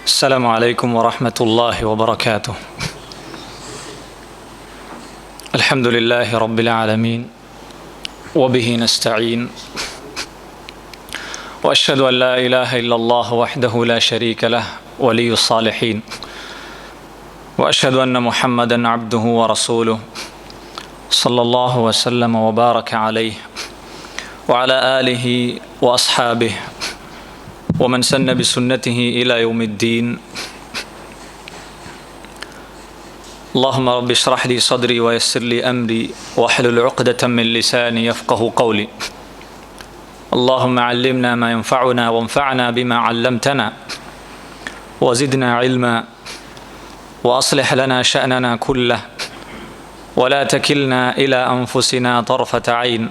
السلام عليكم ورحمة الله وبركاته. الحمد لله رب العالمين وبه نستعين وأشهد أن لا إله إلا الله وحده لا شريك له ولي الصالحين وأشهد أن محمدا عبده ورسوله صلى الله وسلم وبارك عليه وعلى آله وأصحابه ومن سن بسنته إلى يوم الدين. اللهم رب اشرح لي صدري ويسر لي أمري واحلل عقدة من لساني يفقه قولي. اللهم علمنا ما ينفعنا وانفعنا بما علمتنا وزدنا علما وأصلح لنا شأننا كله ولا تكلنا إلى أنفسنا طرفة عين.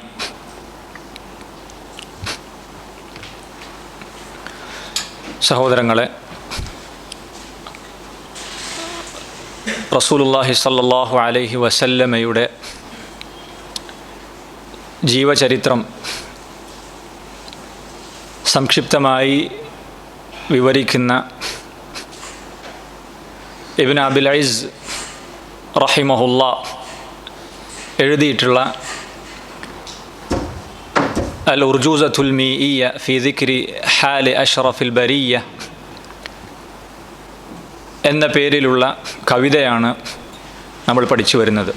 സഹോദരങ്ങളെ, റസൂലുള്ളാഹി സ്വല്ലല്ലാഹു അലൈഹി വസല്ലമയുടെ ജീവചരിത്രം സംക്ഷിപ്തമായി വിവരിക്കുന്ന ഇബ്നു അബിൽ ഇസ് റഹിമഹുല്ലാ എഴുതിയിട്ടുള്ള الأرجوزة الميئية في ذكر حال أشرف البرية എന്ന പേരിലുള്ള കവിതയാണ് നമ്മൾ പഠിച്ചു വരുന്നത്.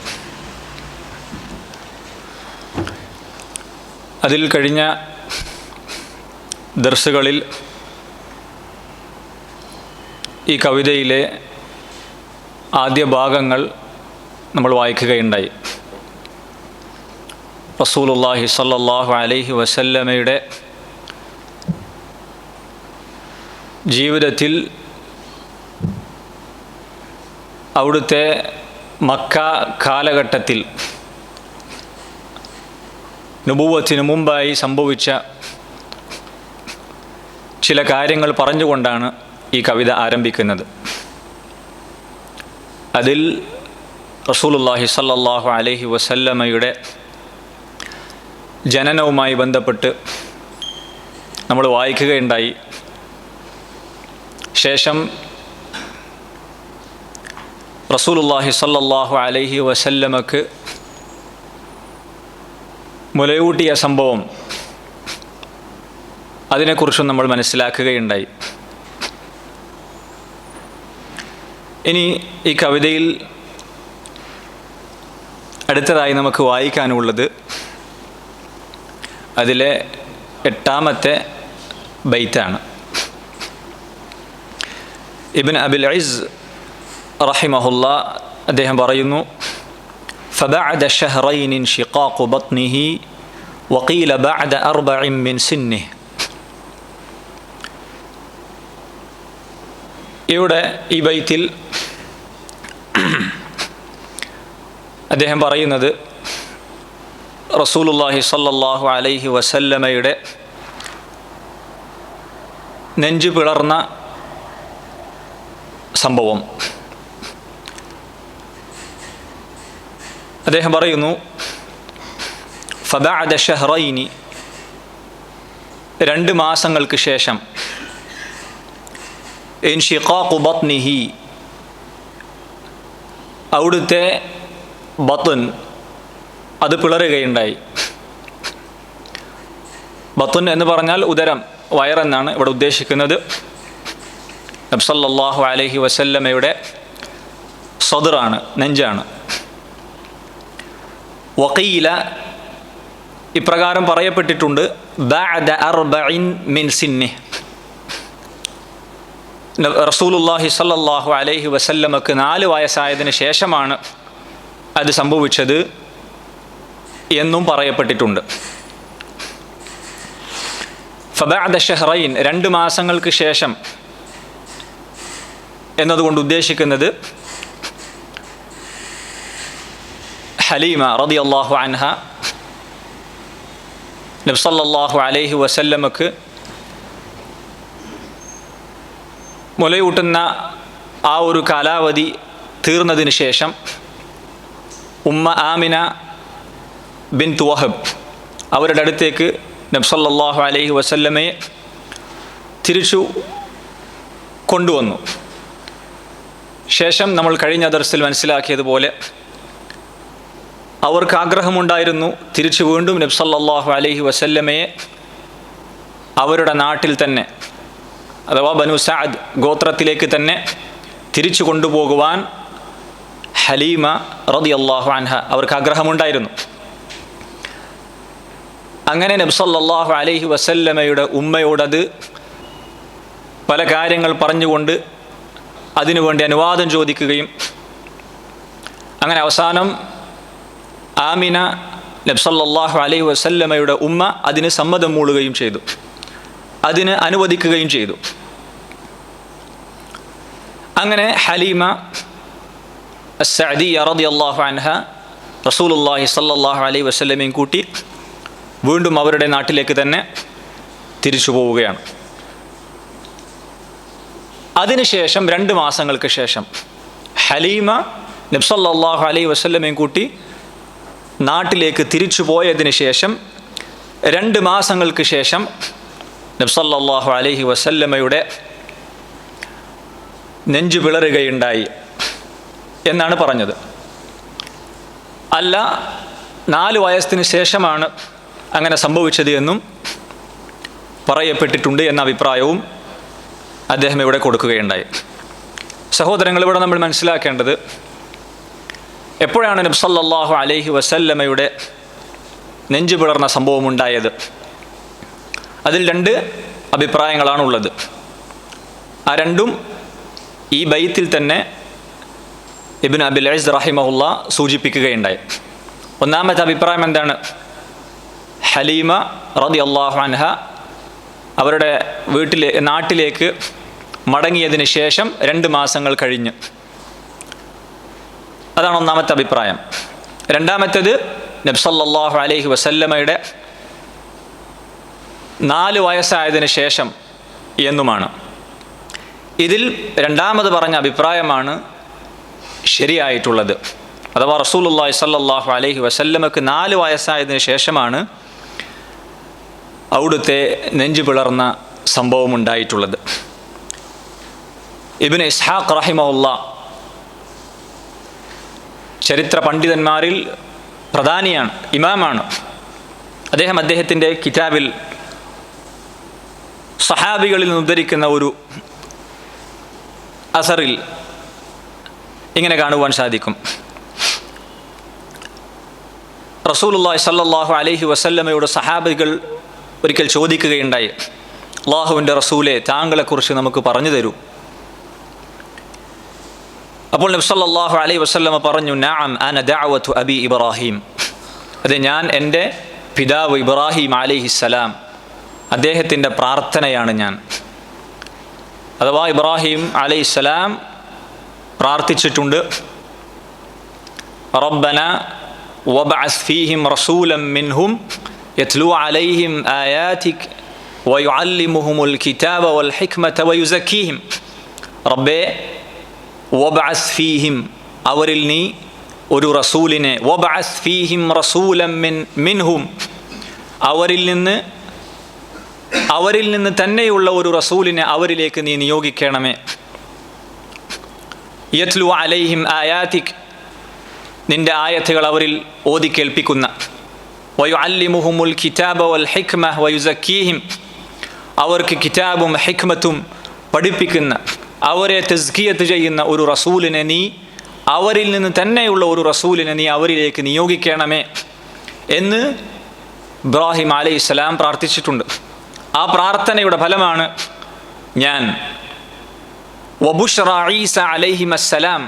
അതിൽ കഴിഞ്ഞ ദർസുകളിൽ ഈ കവിതയിലെ ആദ്യ ഭാഗങ്ങൾ നമ്മൾ വായിക്കുകയുണ്ടായി. റസൂലുള്ളാഹി സ്വല്ലല്ലാഹു അലൈഹി വസല്ലമയുടെ ജീവിതത്തിൽ അവിടുത്തെ മക്ക കാലഘട്ടത്തിൽ നുബുവത്തിന് മുമ്പായി സംഭവിച്ച ചില കാര്യങ്ങൾ പറഞ്ഞുകൊണ്ടാണ് ഈ കവിത ആരംഭിക്കുന്നത്. അതിൽ റസൂലുള്ളാഹി സ്വല്ലല്ലാഹു അലൈഹി വസല്ലമയുടെ ജനനവുമായി ബന്ധപ്പെട്ട് നമ്മൾ വായിക്കുകയുണ്ടായി. ശേഷം റസൂലുള്ളാഹി സ്വല്ലല്ലാഹു അലൈഹി വസല്ലമക്ക് മുലയൂട്ടിയ സംഭവം, അതിനെക്കുറിച്ചും നമ്മൾ മനസ്സിലാക്കുകയുണ്ടായി. ഇനി ഈ കവിതയിൽ അടുത്തതായി നമുക്ക് വായിക്കാനുള്ളത് അതിലെ 8ാമത്തെ ബൈത്താണ്. ഇബ്നു അബിൽ ഇസ് റഹിമഹുല്ലാ അദ്ദേഹം പറയുന്നു, فبعد شهرين انشقاق بطنه وقيل بعد 4 من سنه. ഇവിടെ ഈ ബൈത്തിൽ അദ്ദേഹം പറയുന്നത് റസൂലുള്ളാഹി സ്വല്ലല്ലാഹു അലൈഹി വസല്ലമയുടെ നെഞ്ചു പിളർന്ന സംഭവം. അദ്ദേഹം പറയുന്നു, ഫബഅദ ഷഹ്റൈനി, 2 മാസങ്ങൾക്ക് ശേഷം, ഇൻഷിഖാഖു ബത്നിഹി, അവിടുത്തെ ബത്ൻ അത് പിളരുകയുണ്ടായി. ബത്ൻ എന്ന് പറഞ്ഞാൽ ഉദരം, വയറെന്നാണ് ഇവിടെ ഉദ്ദേശിക്കുന്നത്. നബി സല്ലല്ലാഹു അലൈഹി വസല്ലമയുടെ സദ്റാണ്, നെഞ്ചാണ്. വഖീല, ഇപ്രകാരം പറയപ്പെട്ടിട്ടുണ്ട്, ബഅദ 4 മിൻ സിന്നിഹ്, റസൂലുള്ളാഹി സല്ലല്ലാഹു അലൈഹി വസല്ലമക്ക് 4 വയസ്സായതിനു ശേഷമാണ് അത് സംഭവിച്ചത് എന്നും പറയപ്പെട്ടിട്ടുണ്ട്. ഫബഅദ ഷഹ്റൈൻ, 2 മാസങ്ങൾക്ക് ശേഷം എന്നതുകൊണ്ട് ഉദ്ദേശിക്കുന്നത് ഹലീമ റളിയല്ലാഹു അൻഹ നബി സല്ലല്ലാഹു അലൈഹി വസല്ലമക്ക് മുലയൂട്ടുന്ന ആ ഒരു കാലാവധി തീർന്നതിന് ശേഷം ഉമ്മ ആമിന ബിൻത് വഹബ് അവരുടെ അടുത്തേക്ക് നബി സല്ലല്ലാഹു അലൈഹി വസല്ലമയെ തിരിച്ചു കൊണ്ടുവന്നു. ശേഷം നമ്മൾ കഴിഞ്ഞ ദർസിൽ മനസ്സിലാക്കിയതുപോലെ അവർക്ക് ആഗ്രഹമുണ്ടായിരുന്നു തിരിച്ചു വീണ്ടും നബി സല്ലല്ലാഹു അലൈഹി വസല്ലമയെ അവരുടെ നാട്ടിൽ തന്നെ, അഥവാ ബനു സഅദ് ഗോത്രത്തിലേക്ക് തന്നെ തിരിച്ചു കൊണ്ടുപോകുവാൻ ഹലീമ റളിയല്ലാഹു അൻഹ അവർക്ക് ആഗ്രഹമുണ്ടായിരുന്നു. അങ്ങനെ നബി സല്ലല്ലാഹു അലൈഹി വസല്ലമയുടെ ഉമ്മയോടത് പല കാര്യങ്ങൾ പറഞ്ഞുകൊണ്ട് അതിനുവേണ്ടി അനുവാദം ചോദിക്കുകയും അങ്ങനെ അവസാനം ആമിന നബി സല്ലല്ലാഹു അലൈഹി വസല്ലമയുടെ ഉമ്മ അതിന് സമ്മതം മൂളുകയും ചെയ്തു, അതിന് അനുവദിക്കുകയും ചെയ്തു. അങ്ങനെ ഹലീമ അസ്സഅദിയ്യ റളിയല്ലാഹു അൻഹ റസൂലുള്ളാഹി സ്വല്ലല്ലാഹു അലൈഹി വസല്ലമയും കൂട്ടി വീണ്ടും അവരുടെ നാട്ടിലേക്ക് തന്നെ തിരിച്ചു പോവുകയാണ്. അതിനുശേഷം 2 മാസങ്ങൾക്ക് ശേഷം ഹലീമ നബി സല്ലല്ലാഹു അലൈഹി വസല്ലമയും കൂട്ടി നാട്ടിലേക്ക് തിരിച്ചു പോയതിന് ശേഷം 2 മാസങ്ങൾക്ക് ശേഷം നബി സല്ലല്ലാഹു അലൈഹി വസല്ലമയുടെ നെഞ്ചു പിളറുകയുണ്ടായി എന്നാണ് പറഞ്ഞത്. അല്ല, 4 വയസ്സിന് ശേഷമാണ് അങ്ങനെ സംഭവിച്ചത് എന്നും പറയപ്പെട്ടിട്ടുണ്ട് എന്ന അഭിപ്രായവും അദ്ദേഹം ഇവിടെ കൊടുക്കുകയുണ്ടായി. സഹോദരങ്ങൾ, ഇവിടെ നമ്മൾ മനസ്സിലാക്കേണ്ടത്, എപ്പോഴാണ് നബി സല്ലല്ലാഹു അലൈഹി വസല്ലമയുടെ നെഞ്ചു പിളർന്ന സംഭവം ഉണ്ടായത്? അതിൽ 2 അഭിപ്രായങ്ങളാണുള്ളത്. ആ രണ്ടും ഈ ബൈത്തിൽ തന്നെ ഇബ്നു അബിൽ ഇസ് റഹിമഹുല്ല സൂചിപ്പിക്കുകയുണ്ടായി. ഒന്നാമത്തെ അഭിപ്രായം എന്താണ്? ഹലീമ റളിയല്ലാഹു അൻഹ അവരുടെ നാട്ടിലേക്ക് മടങ്ങിയതിന് ശേഷം 2 മാസങ്ങൾ കഴിഞ്ഞ്, അതാണ് ഒന്നാമത്തെ അഭിപ്രായം. രണ്ടാമത്തേത് നബി സല്ലല്ലാഹു അലൈഹി വസല്ലമയുടെ 4 വയസ്സായതിന് ശേഷം എന്നുമാണ്. ഇതിൽ രണ്ടാമത് പറഞ്ഞ അഭിപ്രായമാണ് ശരിയായിട്ടുള്ളത്. അഥവാ റസൂലുള്ളാഹി സ്വല്ലല്ലാഹു അലൈഹി വസല്ലമക്ക് 4 വയസ്സായതിന് ശേഷമാണ് അവിടുത്തെ നെഞ്ചു പിളർന്ന സംഭവം ഉണ്ടായിട്ടുള്ളത്. ഇബ്നു ഇസ്ഹാഖ് റഹിമഹുല്ല ചരിത്ര പണ്ഡിതന്മാരിൽ പ്രധാനിയാണ്, ഇമാമാണ്. അദ്ദേഹത്തിൻ്റെ കിതാബിൽ സഹാബികളിൽ നിന്ന് ഉദ്ധരിക്കുന്ന ഒരു അസറിൽ ഇങ്ങനെ കാണുവാൻ സാധിക്കും. റസൂലുള്ളാഹി സ്വല്ലല്ലാഹു അലൈഹി വസല്ലമയുടെ സഹാബികൾ ഒരിക്കൽ ചോദിക്കുകയുണ്ടായി, അല്ലാഹുവിൻ്റെ റസൂലെ, താങ്കളെക്കുറിച്ച് നമുക്ക് പറഞ്ഞു തരൂ. അപ്പോൾ നബി സല്ലല്ലാഹു അലൈഹി വസല്ലമ പറഞ്ഞു, നഅം അന ദഅവതു അബി ഇബ്രാഹിം. അതെ, ഞാൻ എൻ്റെ പിതാവ് ഇബ്രാഹിം അലൈഹിസ്സലാം അദ്ദേഹത്തിൻ്റെ പ്രാർത്ഥനയാണ് ഞാൻ. അഥവാ ഇബ്രാഹിം അലൈഹിസ്സലാം പ്രാർത്ഥിച്ചിട്ടുണ്ട്, റബ്ബന വബഅസ് ഫീഹിം റസൂലൻ മിൻഹും യത്ലു അലൈഹിം ആയാതിക വയുഅല്ലിമുഹുമുൽ കിതാബ വൽ ഹിക്മത വയുസക്കീഹിം. റബ്ബേ, വബഅസ് ഫീഹിം, അവരിൽ നീ ഒരു റസൂലിനെ, വബഅസ് ഫീഹിം റസൂലൻ മിൻഹും, അവരിൽ നിന്ന് തന്നെയുള്ള ഒരു റസൂലിനെ അവരിലേക്ക് നീ നിയോഗിക്കണമേ. യത്ലു അലൈഹിം ആയാതിക്, നിന്റെ ആയത്തുകൾ അവരിൽ ഓതി കേൾപ്പിക്കുന്ന, വയുഅല്ലിമുഹുമുൽ കിതാബ വൽ ഹിക്മ വയുസക്കീഹിം, അവർക്ക് കിതാബും ഹിക്മത്തും പഠിപ്പിക്കുന്ന, അവരെ തസ്കിയത്ത് ചെയ്യുന്ന ഒരു റസൂലിനെ നീ, അവരിൽ നിന്ന് തന്നെയുള്ള ഒരു റസൂലിനെ നീ അവരിലേക്ക് നിയോഗിക്കണമേ എന്ന് ഇബ്രാഹിം അലൈഹിസ്സലാം പ്രാർത്ഥിച്ചിട്ടുണ്ട്. ആ പ്രാർത്ഥനയുടെ ഫലമാണ് ഞാൻ വബുശ്റ ഈസ അലൈഹിമസ്സലാം,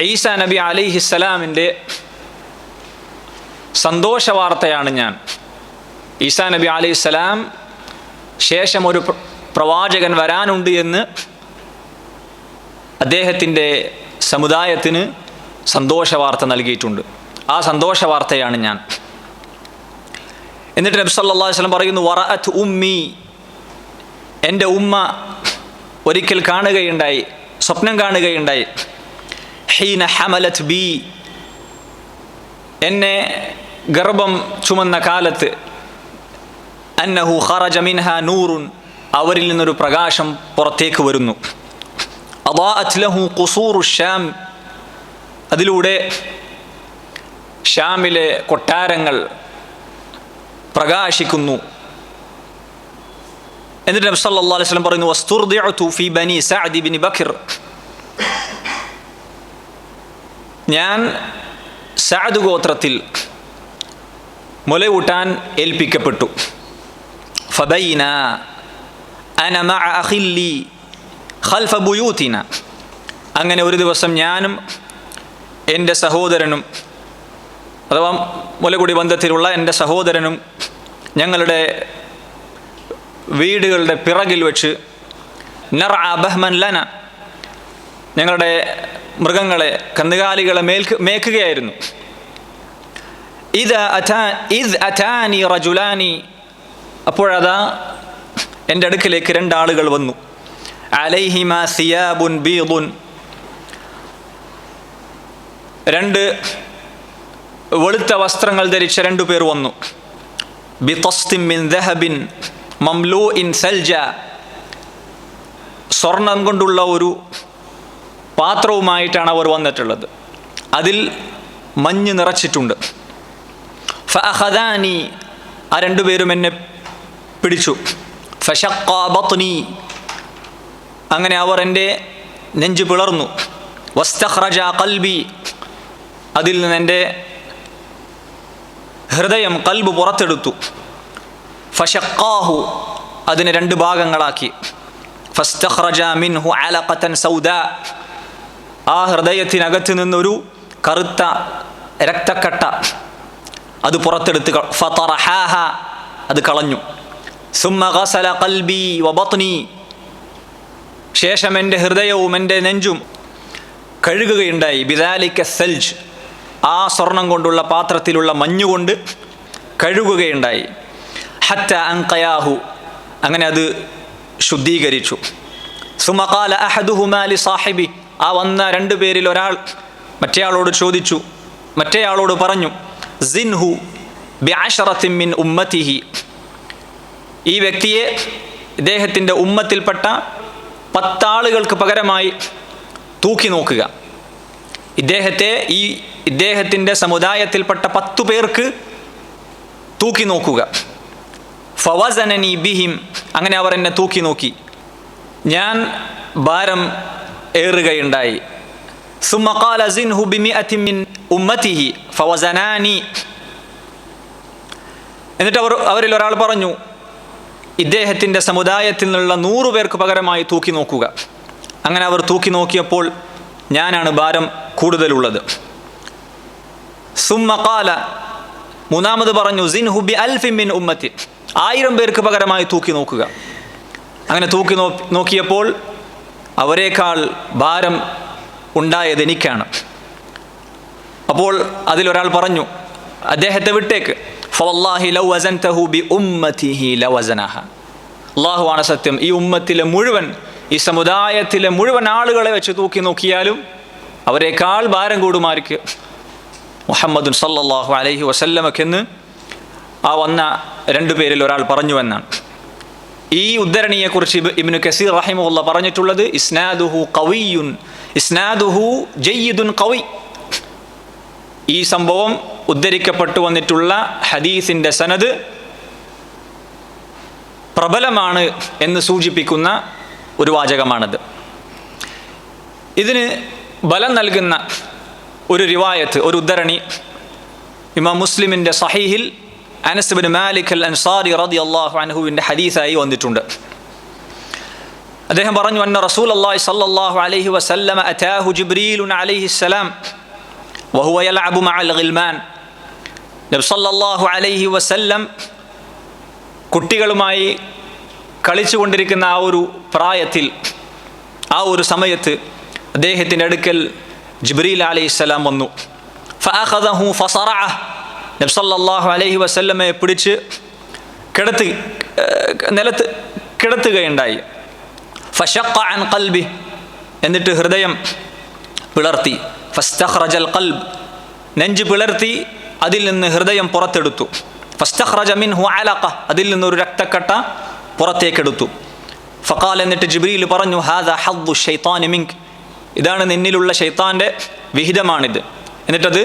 ഈസ നബി അലൈഹിസ്സലാമിൻ്റെ സന്തോഷ വാർത്തയാണ് ഞാൻ. ഈസാ നബി അലൈഹിസ്സലാം ശേഷം ഒരു പ്രവാചകൻ വരാനുണ്ട് എന്ന് അദ്ദേഹത്തിൻ്റെ സമുദായത്തിന് സന്തോഷ വാർത്ത നൽകിയിട്ടുണ്ട്. ആ സന്തോഷ വാർത്തയാണ് ഞാൻ. എന്നിട്ട് നബി സല്ലല്ലാഹു അലൈഹി വസല്ലം പറയുന്നു, വറഅത് ഉമ്മി, എൻ്റെ ഉമ്മ ഒരിക്കൽ കാണുകയുണ്ടായി, സ്വപ്നം കാണുകയുണ്ടായി, ഹീന ഹമലത് ബി, എന്നെ ഗർഭം ചുമന്ന കാലത്ത്, അന്നഹു ഖറജ മിൻഹാ നൂറുൻ, അവരിൽ നിന്നൊരു പ്രകാശം പുറത്തേക്ക് വരുന്നു. അദാഅത് ലഹു ഖുസൂറു ഷ്യാം, അതിലൂടെ ഷ്യാമിലെ കൊട്ടാരങ്ങൾ പ്രകാശിക്കുന്നു. എന്നിട്ട് നബി സല്ലല്ലാഹു അലൈഹി വസല്ലം പറയുന്നു, വസ്തുർദിഉതു ഫീ ബനി സഅദ് ഇബ്നു ബക്കർ, ഞാൻ സഅദ് ഗോത്രത്തിൽ മുലയൂട്ടാൻ ഏൽപ്പിക്കപ്പെട്ടു. ഫബൈന അന മഅ അഖില്ലി ഖൽഫ ബുയൂതിന, അങ്ങനെ ഒരു ദിവസം ഞാനും എൻ്റെ സഹോദരനും, അഥവാ മുലകുടി ബന്ധത്തിലുള്ള എൻ്റെ സഹോദരനും ഞങ്ങളുടെ വീടുകളുടെ പിറകിൽ വെച്ച് നർഅ ബഹ്മൻ ലന, ഞങ്ങളുടെ മൃഗങ്ങളെ, കന്നുകാലികളെ മേക്കുകയായിരുന്നു. ഇദ് അതാനി റജുലാനി, അപ്പോഴതാ എൻ്റെ അടുക്കിലേക്ക് രണ്ടാളുകൾ വന്നു. അലൈഹിമാ സിയാബുൻ ബീദുൻ, രണ്ട് വെളുത്ത വസ്ത്രങ്ങൾ ധരിച്ച രണ്ടു പേർ വന്നു. ബിതസ്തിൻ മിൻ ദഹബിൻ മംലൂഇൻ സൽജ, സ്വർണം കൊണ്ടുള്ള ഒരു പാത്രവുമായിട്ടാണ് അവർ വന്നിട്ടുള്ളത്, അതിൽ മഞ്ഞ് നിറച്ചിട്ടുണ്ട്. ഫഅഖദാനി, ആ രണ്ടുപേരും എന്നെ പിടിച്ചു. ഫശഖ്ഖ ബത്നി, അങ്ങനെ അവർ എൻ്റെ നെഞ്ച് പിളർന്നു. വസ്തഖ്റജ ഖൽബി, അതിൽ നിന്ന് എൻ്റെ ഹൃദയം, കൽബ് പുറത്തെടുത്തു. ഫശഖ്ഖാഹു, അതിനെ രണ്ട് ഭാഗങ്ങളാക്കി. ഫസ്തഖ്റജ മിൻഹു അലഖതൻ സൗദാ, ആ ഹൃദയത്തിനകത്ത് നിന്നൊരു കറുത്ത രക്തക്കട്ട അത് പുറത്തെടുത്ത് ഫതറഹാഹ, അത് കളഞ്ഞു. സുമ്മ ഗസല ഖൽബി വബത്നി, ശേഷം എൻ്റെ ഹൃദയവും എൻ്റെ നെഞ്ചും കഴുകുകയുണ്ടായി. ബിദാലിക സൽജ്, ആ സ്വർണം കൊണ്ടുള്ള പാത്രത്തിലുള്ള മഞ്ഞുകൊണ്ട് കഴുകുകയുണ്ടായി. ഹത്ത അൻഖയാഹു, അങ്ങനെ അത് ശുദ്ധീകരിച്ചു. സുമ്മ ഖാല അഹദുഹുമാ ലിസാഹിബി, ആ വന്ന രണ്ടു പേരിൽ ഒരാൾ മറ്റേയാളോട് ചോദിച്ചു, മറ്റേയാളോട് പറഞ്ഞു, സിൻഹു ബിഅശറത്തിൻ മിൻ ഉമ്മത്തിഹി, ഈ വ്യക്തിയെ ഇദ്ദേഹത്തിൻ്റെ ഉമ്മത്തിൽപ്പെട്ട 10 ആളുകൾക്ക് പകരമായി തൂക്കി നോക്കുക. ഇദ്ദേഹത്തിൻ്റെ സമുദായത്തിൽപ്പെട്ട 10 പേർക്ക് തൂക്കി നോക്കുക. ഫവസനനി ബിഹിം, അങ്ങനെ അവർ എന്നെ തൂക്കി നോക്കി, ഞാൻ ഭാരം ഏറുകയുണ്ടായി. സുമ്മ ഖാല സിൻഹു ബിമിഅത്തിൻ മിൻ ഉമ്മത്തിഹി ഫവസനാനി, എന്നിട്ട് അവരിൽ ഒരാൾ പറഞ്ഞു, ഇദ്ദേഹത്തിൻ്റെ സമുദായത്തിൽ നിന്നുള്ള 100 പേർക്ക് പകരമായി തൂക്കി നോക്കുക. അങ്ങനെ അവർ തൂക്കി നോക്കിയപ്പോൾ ഞാനാണ് ഭാരം കൂടുതലുള്ളത്. സുമ്മ ഖാല, മൂന്നാമത് പറഞ്ഞു, സിൻഹു ബി അൽഫിൻ മിൻ ഉമ്മത്തി, 1000 പേർക്ക് പകരമായി തൂക്കി നോക്കുക. അങ്ങനെ തൂക്കി നോക്കിയപ്പോൾ അവരെക്കാൾ ഭാരം ഉണ്ടായത് എനിക്കാണ്. അപ്പോൾ അതിലൊരാൾ പറഞ്ഞു, അദ്ദേഹത്തെ വിട്ടേക്ക്. ഫവല്ലാഹി ലൗ വസൻതഹു ബി ഉമ്മതിഹി ലവസനഹ, അല്ലാഹുവാണ് സത്യം, ഈ ഉമ്മത്തിലെ മുഴുവൻ, ഈ സമുദായത്തിലെ മുഴുവൻ ആളുകളെ വെച്ച് തൂക്കി നോക്കിയാലും അവരെക്കാൾ ഭാരം കൂടുമാർക്ക് മുഹമ്മദുൻ സല്ലല്ലാഹു അലൈഹി വസല്ലമക്കെന്ന് ആ വന്ന രണ്ടു പേരിൽ ഒരാൾ പറഞ്ഞുവെന്നാണ്. ഈ ഉദ്ധരണിയെക്കുറിച്ച് ഇബ്നു കസീർ റഹിമഹുല്ലാഹ് പറഞ്ഞിട്ടുള്ളത്, ഇസ്നാദുഹു ഖവിയ്യുൻ, ഇസ്നാദുഹു ജയ്യിദുൻ ഖവി, ഈ സംഭവം ഉദ്ധരിക്കപ്പെട്ടു വന്നിട്ടുള്ള ഹദീസിൻ്റെ സനദ് പ്രബലമാണ് എന്ന് സൂചിപ്പിക്കുന്ന ഒരു വാചകമാണത്. ഇതിന് ബലം നൽകുന്ന ഒരു റിവായത്ത്, ഒരു ഉദ്ധരണി ഇമാം മുസ്ലിമിൻ്റെ സഹീഹിൽ അനസ് ഇബ്നു മാലിക് അൽ അൻസാരി റളിയല്ലാഹു അൻഹുവിൻ്റെ ഹദീസായി വന്നിട്ടുണ്ട്. അദ്ദേഹം പറഞ്ഞു, അന്ന റസൂലുള്ളാഹി സ്വല്ലല്ലാഹു അലൈഹി വസല്ലമ അതാഹു ജിബ്രീലുൻ അലൈഹിസ്സലാം വഹുവ യൽഅബു മഅൽ ഗിൽമാൻ, നബി സല്ലല്ലാഹു അലൈഹി വസല്ലം കുട്ടികളുമായി കളിച്ചുകൊണ്ടിരിക്കുന്ന ആ ഒരു പ്രായത്തിൽ, ആ ഒരു സമയത്ത് അദ്ദേഹത്തിൻ്റെ അടുക്കൽ ജിബ്രീൽ അലൈഹിസ്സലാം വന്നു. ഫഅഖദഹു ഫസറഅഹ്, നബി സല്ലല്ലാഹു അലൈഹി വസല്ലമയെ പിടിച്ച് നിലത്ത് കിടത്തുകയുണ്ടായി. ഫശഖ്ഖ അൻ ഖൽബി, എന്നിട്ട് ഹൃദയം പിളർത്തി. ഫസ്തഖ്റജൽ ഖൽബ്, നെഞ്ച് പിളർത്തി അതിൽ നിന്ന് ഹൃദയം പുറത്തെടുത്തു. ഫസ്തഖ്റജ മിൻഹു അലഖ, അതിൽ നിന്നൊരു രക്തക്കട്ട പുറത്തേക്കെടുത്തു. ഫഖാൽ, എന്നിട്ട് ജിബ്രീൽ പറഞ്ഞു, ഹാദാ ഹദ്ദു ശൈത്താനി മിൻക്, ഇതാണ് നിന്നിലുള്ള ശൈത്താൻ്റെ വിഹിതമാണിത്. എന്നിട്ടത്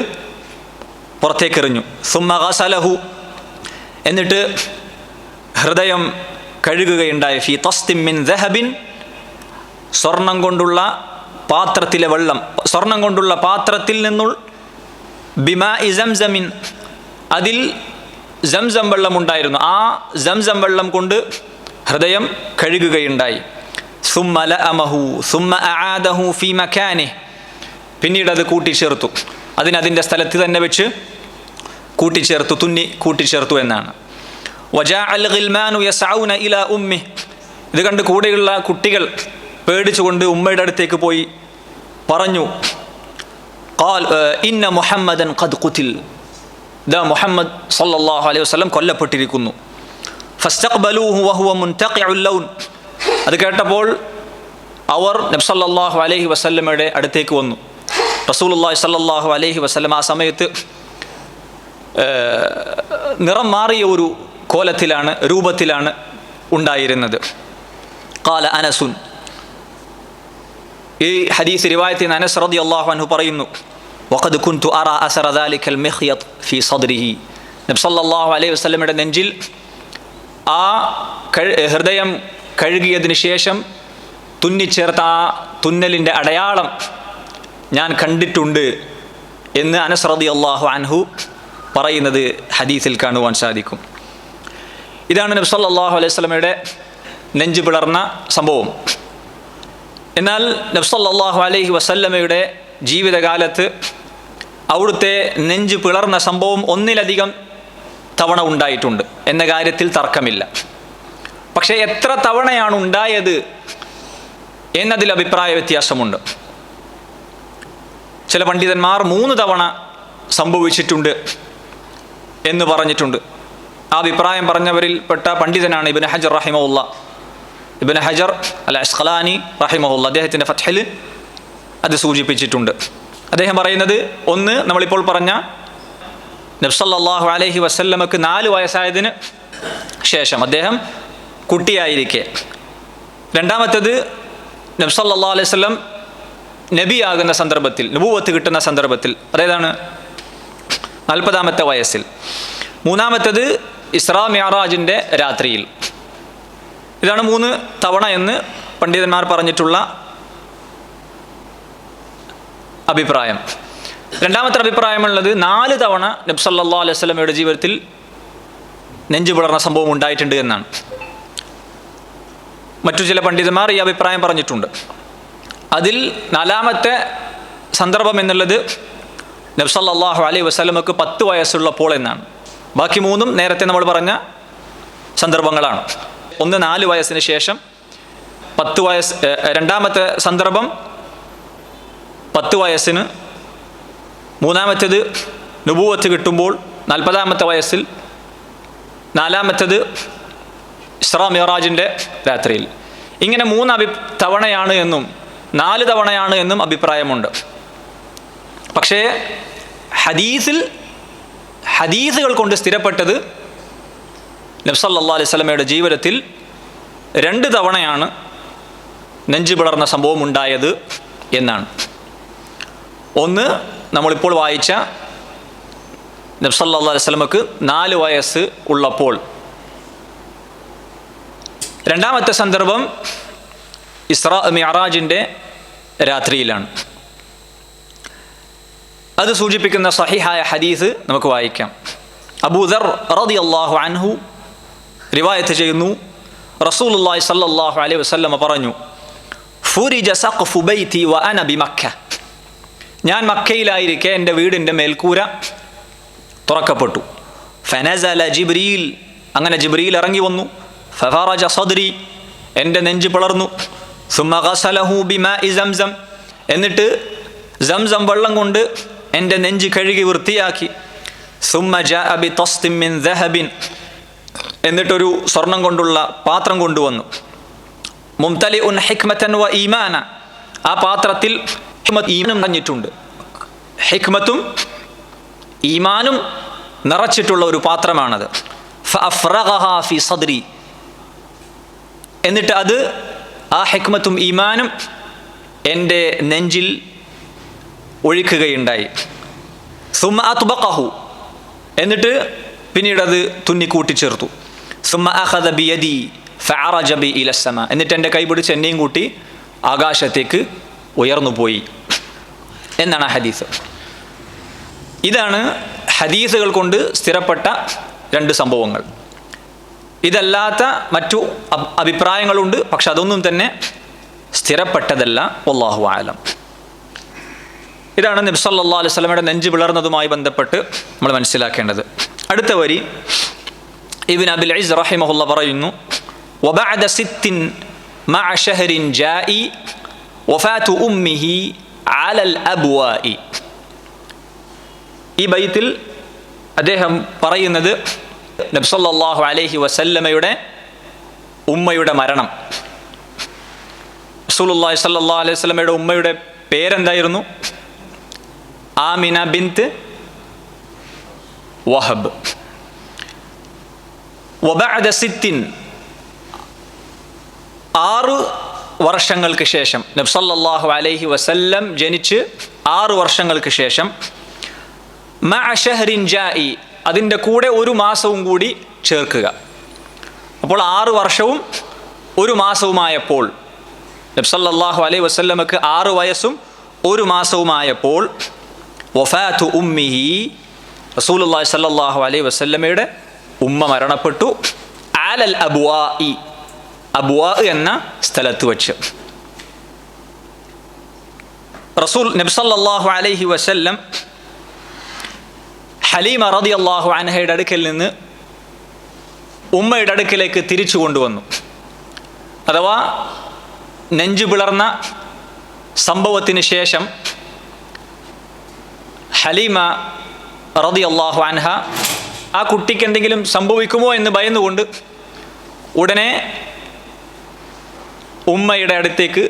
പുറത്തേക്കെറിഞ്ഞു. സുമ്മ ഗസലഹു, എന്നിട്ട് ഹൃദയം കഴുകുകയുണ്ടായി. ഫി തസ്തിം മിൻ ദഹബിൻ, സ്വർണം കൊണ്ടുള്ള പാത്രത്തിലെ വെള്ളം, സ്വർണം കൊണ്ടുള്ള പാത്രത്തിൽ നിന്നുള്ള ബിമാഇ സംസമിൻ, അതിൽ സംസം വെള്ളം ഉണ്ടായിരുന്നു. ആ സംസം വെള്ളം കൊണ്ട് ഹൃദയം കഴുകുകയുണ്ടായി. സുമ്മ ലഅമഹു സുമ്മ അആദഹു ഫീ മകാനിഹി, പിന്നീട് അത് കൂട്ടിച്ചേർത്തു, അതിൻ്റെ സ്ഥലത്ത് തന്നെ വെച്ച് കൂട്ടിച്ചേർത്തു, തുന്നി കൂട്ടിച്ചേർത്തു എന്നാണ്. വജാഅൽ ഗിൽമാനു യസ്ഔന ഇലാ ഉമ്മി, ഇത് കണ്ട് കൂടെയുള്ള കുട്ടികൾ പേടിച്ചുകൊണ്ട് ഉമ്മയുടെ അടുത്തേക്ക് പോയി പറഞ്ഞു, ഖാൽ ഇന്ന മുഹമ്മദൻ ഖദ് ഖുതിൽ, ദാ മുഹമ്മദ് സല്ലല്ലാഹു അലൈഹി വസല്ലം കൊല്ലപ്പെട്ടിരിക്കുന്നു. ഫസ്തഖ്ബലൂഹു വഹുവ മുൻതഖിഉൽ ലൗൻ, അത് കേട്ടപ്പോൾ അവർ നബി സല്ലല്ലാഹു അലൈഹി വസല്ലമയുടെ അടുത്തേക്ക് വന്നു. റസൂലുള്ളാഹി സല്ലല്ലാഹു അലൈഹി വസല്ലം ആ സമയത്ത് നിറം മാറിയ ഒരു കോലത്തിലാണ്, രൂപത്തിലാണ് ഉണ്ടായിരുന്നത്. ഖാല അനസുൻ, ഈ ഹദീസ് റിവായത്തിൽ നിന്ന് അനസ് റളിയല്ലാഹു അൻഹു പറയുന്നു, വഖദ് കുൻതു അറാ അസറ ദാലിക്കൽ മിഖ്യത്ത് ഫീ സദ്രിഹി, നബി സല്ലല്ലാഹു അലൈഹി വസല്ലമയുടെ നെഞ്ചിൽ ആ ഹൃദയം കഴുകിയതിന് ശേഷം തുന്നിച്ചേർത്ത ആ തുന്നലിൻ്റെ അടയാളം ഞാൻ കണ്ടിട്ടുണ്ട് എന്ന് അനസ് റളിയല്ലാഹു അൻഹു പറയുന്നത് ഹദീസിൽ കാണുവാൻ സാധിക്കും. ഇതാണ് നബി സല്ലല്ലാഹു അലൈഹി വസല്ലമയുടെ നെഞ്ച് പിളർന്ന സംഭവം. എന്നാൽ നബി സല്ലല്ലാഹു അലൈഹി വസല്ലമയുടെ ജീവിതകാലത്ത് അവിടുത്തെ നെഞ്ച് പിളർന്ന സംഭവം ഒന്നിലധികം തവണ ഉണ്ടായിട്ടുണ്ട് എന്ന കാര്യത്തിൽ തർക്കമില്ല. പക്ഷേ എത്ര തവണയാണ് ഉണ്ടായത് എന്നതിൽ അഭിപ്രായ വ്യത്യാസമുണ്ട്. ചില പണ്ഡിതന്മാർ 3 തവണ സംഭവിച്ചിട്ടുണ്ട് എന്ന് പറഞ്ഞിട്ടുണ്ട്. ആ അഭിപ്രായം പറഞ്ഞവരിൽ പെട്ട പണ്ഡിതനാണ് ഇബ്നു ഹജർ റഹിമഹുല്ല, ഇബ്നു ഹജർ അൽ അസ്ഖലാനി റഹിമഹുല്ല. അദ്ദേഹത്തിൻ്റെ ഫത്ഹിൽ അത് സൂചിപ്പിച്ചിട്ടുണ്ട്. അദ്ദേഹം പറയുന്നത്, ഒന്ന് നമ്മളിപ്പോൾ പറഞ്ഞ നബി സല്ലല്ലാഹു അലൈഹി വസല്ലമക്ക് 4 വയസ്സായതിന് ശേഷം, അദ്ദേഹം കുട്ടിയായിരിക്കെ. രണ്ടാമത്തേത് നബി സല്ലല്ലാഹു അലൈഹി വസല്ലം നബിയാകുന്ന സന്ദർഭത്തിൽ, നബുവത്ത് കിട്ടുന്ന സന്ദർഭത്തിൽ, അതേതാണ് 40-ാമത്തെ വയസ്സിൽ. മൂന്നാമത്തേത് ഇസ്രാ മിഅ്റാജിൻ്റെ രാത്രിയിൽ. ഇതാണ് 3 തവണ എന്ന് പണ്ഡിതന്മാർ പറഞ്ഞിട്ടുള്ള അഭിപ്രായം. രണ്ടാമത്തെ അഭിപ്രായമുള്ളത് 4 തവണ നബി സല്ലല്ലാഹു അലൈഹി വസല്ലമയുടെ ജീവിതത്തിൽ നെഞ്ചു പിളർന്ന സംഭവം ഉണ്ടായിട്ടുണ്ട് എന്നാണ്. മറ്റു ചില പണ്ഡിതന്മാർ ഈ അഭിപ്രായം പറഞ്ഞിട്ടുണ്ട്. അതിൽ 4-ാമത്തെ സന്ദർഭം എന്നുള്ളത് നബി സല്ലല്ലാഹു അലൈഹി വസല്ലമക്ക് 10 വയസ്സുള്ളപ്പോൾ എന്നാണ്. ബാക്കി 3 നേരത്തെ നമ്മൾ പറഞ്ഞ സന്ദർഭങ്ങളാണ്. ഒന്ന് 4 വയസ്സിന് ശേഷം 10 വയസ്സ്, രണ്ടാമത്തെ സന്ദർഭം 10 വയസ്സിന്, മൂന്നാമത്തേത് നുബുവത്ത് കിട്ടുമ്പോൾ 40-ാമത്തെ വയസ്സിൽ, 4-ാമത്തേത് ഇസ്രാ മിഅ്റാജിൻ്റെ രാത്രിയിൽ. ഇങ്ങനെ 3 തവണയാണ് എന്നും 4 തവണയാണ് എന്നും അഭിപ്രായമുണ്ട്. പക്ഷേ ഹദീസുകൾ കൊണ്ട് സ്ഥിരപ്പെട്ടത് നബി സല്ലല്ലാഹു അലൈഹി വസല്ലമയുടെ ജീവിതത്തിൽ 2 തവണയാണ് നെഞ്ചു പിളർന്ന സംഭവം ഉണ്ടായത് എന്നാണ്. ഒന്ന് നമ്മളിപ്പോൾ വായിച്ച നബി സല്ലല്ലാഹു അലൈഹി വസല്ലമക്ക് 4 വയസ്സ് ഉള്ളപ്പോൾ. രണ്ടാമത്തെ സന്ദർഭം ഇസ്രാ മിഅ്റാജിൻ്റെ രാത്രിയിലാണ്. അത് സൂചിപ്പിക്കുന്ന സഹിഹായ ഹദീസ് നമുക്ക് വായിക്കാം. അബൂദർ റളിയല്ലാഹു അൻഹു റിവായത്ത് ചെയ്യുന്നു, റസൂലുള്ളാഹി സ്വല്ലല്ലാഹു അലൈഹി വസല്ലം പറഞ്ഞു, ഫുരിജ സഖ്ഫു ബൈതി വ അന ബിമക്ക, ഞാൻ മക്കയിലായിരിക്കെ എൻ്റെ വീടിൻ്റെ മേൽക്കൂര തുറക്കപ്പെട്ടു. ഫനസല ജിബ്രീൽ, അങ്ങനെ ജിബ്രീൽ ഇറങ്ങി വന്നു. ഫഫറജ സദ്രി, എൻ്റെ നെഞ്ച് പിളർന്നു. സുമ്മ ഗസലഹു ബിമാഇ സംസം, എന്നിട്ട് സംസം വെള്ളം കൊണ്ട് എൻ്റെ നെഞ്ച് കഴുകി വൃത്തിയാക്കി. സുമ്മ ജാഅ ബിതസ്തിൻ മിൻ ദഹബിൻ, എന്നിട്ടൊരു സ്വർണം കൊണ്ടുള്ള പാത്രം കൊണ്ടുവന്നു. മുംതലിഉൻ ഹിക്മതൻ വ ഈമാന, ആ പാത്രത്തിൽ ഈമാനും നിറഞ്ഞിട്ടുണ്ട്. ഹിക്മത്തും ഈമാനും നിറച്ചിട്ടുള്ള ഒരു പാത്രമാണത്. ഫഅഫ്റഗഹാ ഫി സദ്രി, എന്നിട്ട് അത് ആ ഹിക്മത്തും ഈമാനും എൻ്റെ നെഞ്ചിൽ ഒഴിക്കുകയുണ്ടായി. സുമ്മ അത്ബഖഹു, എന്നിട്ട് പിന്നീട് അത് തുന്നിക്കൂട്ടിച്ചേർത്തു. സുമ്മ അഖദ ബിയദി ഫഅറജ ബി ഇല സമാ, എന്നിട്ട് എൻ്റെ കൈ പിടിച്ച് എന്നെയും കൂട്ടി ആകാശത്തേക്ക് ഉയർന്നു പോയി എന്നാണ് ഹദീസ്. ഇതാണ് ഹദീസുകൾ കൊണ്ട് സ്ഥിരപ്പെട്ട രണ്ട് സംഭവങ്ങൾ. ഇതല്ലാത്ത മറ്റു അഭിപ്രായങ്ങളുണ്ട്, പക്ഷെ അതൊന്നും തന്നെ സ്ഥിരപ്പെട്ടതല്ല. വല്ലാഹു അഅലം. ഇതാണ് നബി സല്ലല്ലാഹു അലൈഹി വസല്ലമയുടെ നെഞ്ച് പിളർന്നതുമായി ബന്ധപ്പെട്ട് നമ്മൾ മനസ്സിലാക്കേണ്ടത്. അടുത്ത വരി ഇബ്നു അബിൽ ഇസ് റഹിമഹുല്ലാഹ് പറയുന്നു, വബഅദ സിത്തിൻ മഅ ശഹരിൻ ജാഇ വഫാതു ഉമ്മിഹി അലൽ അബ്വാഇ. ഈ ബൈത്തിൽ അദ്ദേഹം പറയുന്നത് നബി സല്ലല്ലാഹു അലൈഹി വസല്ലമയുടെ ഉമ്മയുടെ മരണം. റസൂലുള്ളാഹി സ്വല്ലല്ലാഹു അലൈഹി വസല്ലമയുടെ ഉമ്മയുടെ പേരെന്തായിരുന്നു? ആമിന ബിൻത് വഹബ്. വബഅദ സിത്തിൻ, 6 വർഷങ്ങൾക്ക് ശേഷം, നബി സല്ലല്ലാഹു അലൈഹി വസല്ലം ജനിച്ച് 6 വർഷങ്ങൾക്ക് ശേഷം, മഅ ശഹ്റിൻ ജാഇ, അതിൻ്റെ കൂടെ 1 മാസവും കൂടി ചേർക്കുക. അപ്പോൾ 6 വർഷവും 1 മാസവുമായപ്പോൾ, നബി സല്ലല്ലാഹു അലൈഹി വസല്ലമക്ക് 6 വയസ്സും 1 മാസവുമായപ്പോൾ, വഫാത്തു ഉമ്മിഹി, റസൂലുള്ളാഹി സ്വല്ലല്ലാഹു അലൈഹി വസല്ലമയുടെ ഉമ്മ മരണപ്പെട്ടു. അലൽ അബ്വാഇ, അബ്വാ എന്ന സ്ഥലത്ത് വച്ച്. നബി സല്ലല്ലാഹു അലൈഹി വസല്ലം ഹലീമ റളിയല്ലാഹു അൻഹയുടെ അടുക്കൽ നിന്ന് ഉമ്മയുടെ അടുക്കലേക്ക് തിരിച്ചു കൊണ്ടുവന്നു. അഥവാ നെഞ്ചു പിളർന്ന സംഭവത്തിന് ശേഷം ഹലീമ റളിയല്ലാഹു അൻഹ ആ കുട്ടിക്ക് എന്തെങ്കിലും സംഭവിക്കുമോ എന്ന് ഭയന്നുകൊണ്ട് ഉടനെ ഉമ്മയുടെ അടുത്തേക്ക്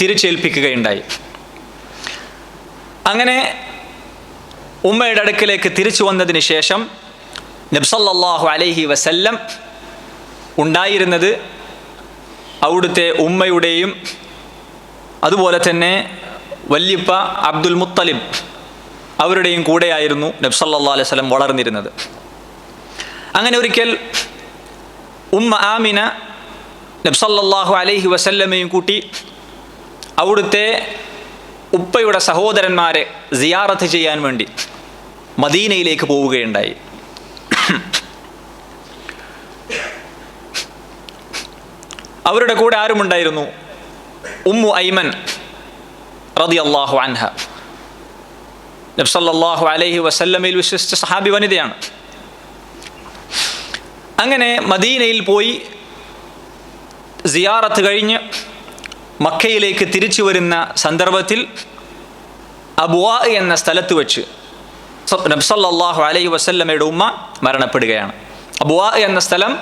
തിരിച്ചേൽപ്പിക്കുകയുണ്ടായി. അങ്ങനെ ഉമ്മയുടെ അടുക്കലേക്ക് തിരിച്ചു വന്നതിന് ശേഷം നബി സല്ലല്ലാഹു അലൈഹി വസല്ലം ഉണ്ടായിരുന്നത് അവിടുത്തെ ഉമ്മയുടെയും അതുപോലെ തന്നെ വല്യപ്പ അബ്ദുൽ മുത്തലിബ് അവരുടെയും കൂടെയായിരുന്നു നബി സല്ലല്ലാഹു അലൈഹി വസല്ലം വളർന്നിരുന്നത്. അങ്ങനെ ഒരിക്കൽ ഉമ്മ ആമിന നബി സല്ലല്ലാഹു അലൈഹി വസല്ലമയും കൂട്ടി അവിടുത്തെ ഉപ്പയുടെ സഹോദരന്മാരെ സിയാറത്ത് ചെയ്യാൻ വേണ്ടി മദീനയിലേക്ക് പോവുകയുണ്ടായി. അവരുടെ കൂടെ ആരുമുണ്ടായിരുന്നു? ഉമ്മു ഐമൻ റളിയല്ലാഹു അൻഹ, നബി സല്ലല്ലാഹു അലൈഹി വസല്ലമയിൽ വിശ്വസിച്ച സഹാബി വനിതയാണ്. അങ്ങനെ മദീനയിൽ പോയി സിയാറത്ത് കഴിഞ്ഞ് മക്കയിലേക്ക് തിരിച്ചു വരുന്ന സന്ദർഭത്തിൽ അബ്വാ എന്ന സ്ഥലത്ത് വെച്ച് നബി സല്ലല്ലാഹു അലൈഹി വസല്ലമയുടെ ഉമ്മ മരണപ്പെടുകയാണ്. അബ്വാ എന്ന സ്ഥലം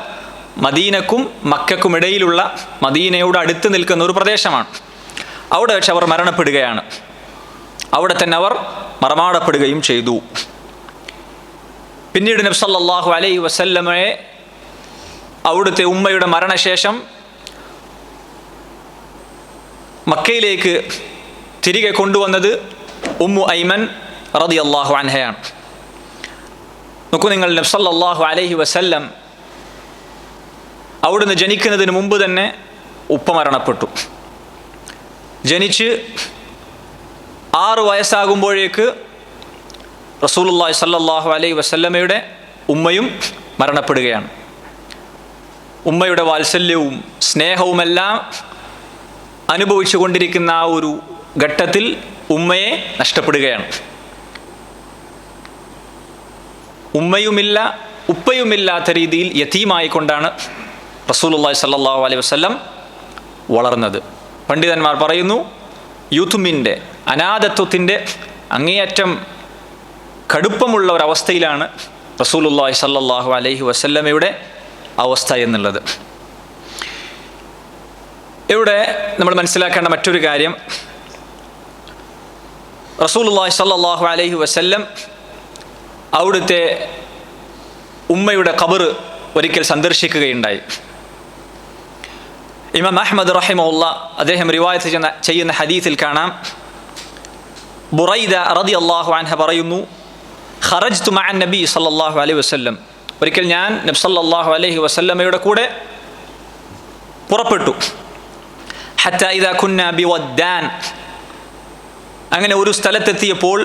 മദീനക്കും മക്കക്കും ഇടയിലുള്ള, മദീനയോട് അടുത്ത് നിൽക്കുന്ന ഒരു പ്രദേശമാണ്. അവിടെ വെച്ച് അവർ മരണപ്പെടുകയാണ്. അവിടെ തന്നെ അവർ മറമാടപ്പെടുകയും ചെയ്തു. പിന്നീട് നബി സല്ലല്ലാഹു അലൈഹി വസല്ലമയെ അവിടുത്തെ ഉമ്മയുടെ മരണശേഷം മക്കയിലേക്ക് തിരികെ കൊണ്ടുവന്നത് ഉമ്മു ഐമൻ റളിയല്ലാഹു അൻഹയാണ്. നോക്കൂ നിങ്ങൾ, നബി സല്ലല്ലാഹു അലൈഹി വസല്ലം അവിടുന്ന് ജനിക്കുന്നതിന് മുമ്പ് തന്നെ ഉപ്പ മരണപ്പെട്ടു. ജനിച്ച് 6 വയസ്സാകുമ്പോഴേക്ക് റസൂലുള്ളാഹി സ്വല്ലല്ലാഹു അലൈഹി വസല്ലമയുടെ ഉമ്മയും മരണപ്പെടുകയാണ്. ഉമ്മയുടെ വാത്സല്യവും സ്നേഹവുമെല്ലാം അനുഭവിച്ചു കൊണ്ടിരിക്കുന്ന ആ ഒരു ഘട്ടത്തിൽ ഉമ്മയെ നഷ്ടപ്പെടുകയാണ്. ഉമ്മയുമില്ല ഉപ്പയുമില്ലാത്ത രീതിയിൽ യതീമായിക്കൊണ്ടാണ് റസൂലുള്ളാഹി സ്വല്ലല്ലാഹു അലൈഹി വസല്ലം വളർന്നത്. പണ്ഡിതന്മാർ പറയുന്നു, യൂത്തുമിൻ്റെ, അനാഥത്വത്തിൻ്റെ അങ്ങേയറ്റം കടുപ്പമുള്ള ഒരവസ്ഥയിലാണ് റസൂലുള്ളാഹി സ്വല്ലല്ലാഹു അലൈഹി വസല്ലമയുടെ അവസ്ഥ എന്നുള്ളത്. ഇവിടെ നമ്മൾ മനസ്സിലാക്കേണ്ട മറ്റൊരു കാര്യം, റസൂലുള്ളാഹി സ്വല്ലല്ലാഹു അലൈഹി വസല്ലം അവിടുത്തെ ഉമ്മയുടെ ഖബർ ഒരിക്കൽ സന്ദർശിക്കുകയുണ്ടായി. ഇമാം അഹ്മദ് റഹിമഹുല്ല അദ്ദേഹം റിവായത്ത് ചെയ്യുന്ന ഹദീസിൽ കാണാം, ബുറൈദ റളിയല്ലാഹു അൻഹ പറയുന്നു, ഖറജ്തു മഅ നബി സല്ലല്ലാഹു അലൈഹി വസല്ലം, ഒരിക്കൽ ഞാൻ നബി സല്ലല്ലാഹു അലൈഹി വസല്ലമയുടെ കൂടെ പുറപ്പെട്ടു. ഹത്താ ഇദാ കുന്നാ ബിവദ്ദാൻ, അങ്ങനെ ഒരു സ്ഥലത്തെത്തിയപ്പോൾ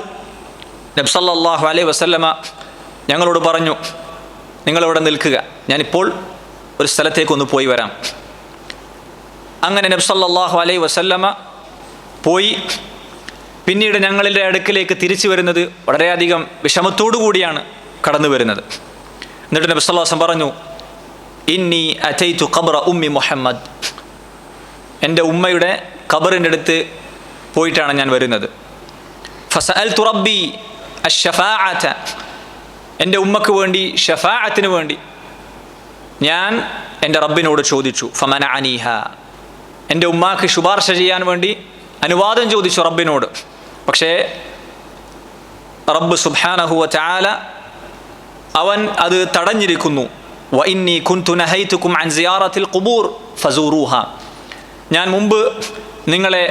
നബി സല്ലല്ലാഹു അലൈഹി വസല്ലമ ഞങ്ങളോട് പറഞ്ഞു, നിങ്ങളിവിടെ നിൽക്കുക, ഞാനിപ്പോൾ ഒരു സ്ഥലത്തേക്കൊന്ന് പോയി വരാം. അങ്ങനെ നബി സല്ലല്ലാഹു അലൈഹി വസല്ലമ പോയി. പിന്നീട് ഞങ്ങളുടെ അടുക്കിലേക്ക് തിരിച്ചു വരുന്നത് വളരെയധികം വിഷമത്തോടു കൂടിയാണ് കടന്നു വരുന്നത്. എന്നിട്ട് നബി സല്ലല്ലാഹു അലൈഹി വസല്ലം പറഞ്ഞു, ഇന്നി അതൈതു ഖബ്റ ഉമ്മി മുഹമ്മദ്, എൻ്റെ ഉമ്മയുടെ ഖബറിൻ്റെ അടുത്ത് പോയിട്ടാണ് ഞാൻ വരുന്നത്. ഫസഅൽതു റബ്ബി അശ്ശഫാഅത, എൻ്റെ ഉമ്മക്ക് വേണ്ടി ഷഫാഅത്തിന് വേണ്ടി ഞാൻ എൻ്റെ റബ്ബിനോട് ചോദിച്ചു. ഫമനഅനീഹ, എൻ്റെ ഉമ്മാക്ക് ശുപാർശ ചെയ്യാൻ വേണ്ടി അനുവാദം ചോദിച്ചു റബ്ബിനോട്. പക്ഷേ റബ്ബ് സുബ്ഹാനഹു വ തആല അവൻ അത് തടഞ്ഞിരിക്കുന്നു. വ ഇന്നി കുൻതു നഹൈതുകും അൻ സിയാറത്തിൽ ഖുബൂർ ഫസൂറുഹ, ഞാൻ മുമ്പ് നിങ്ങളെ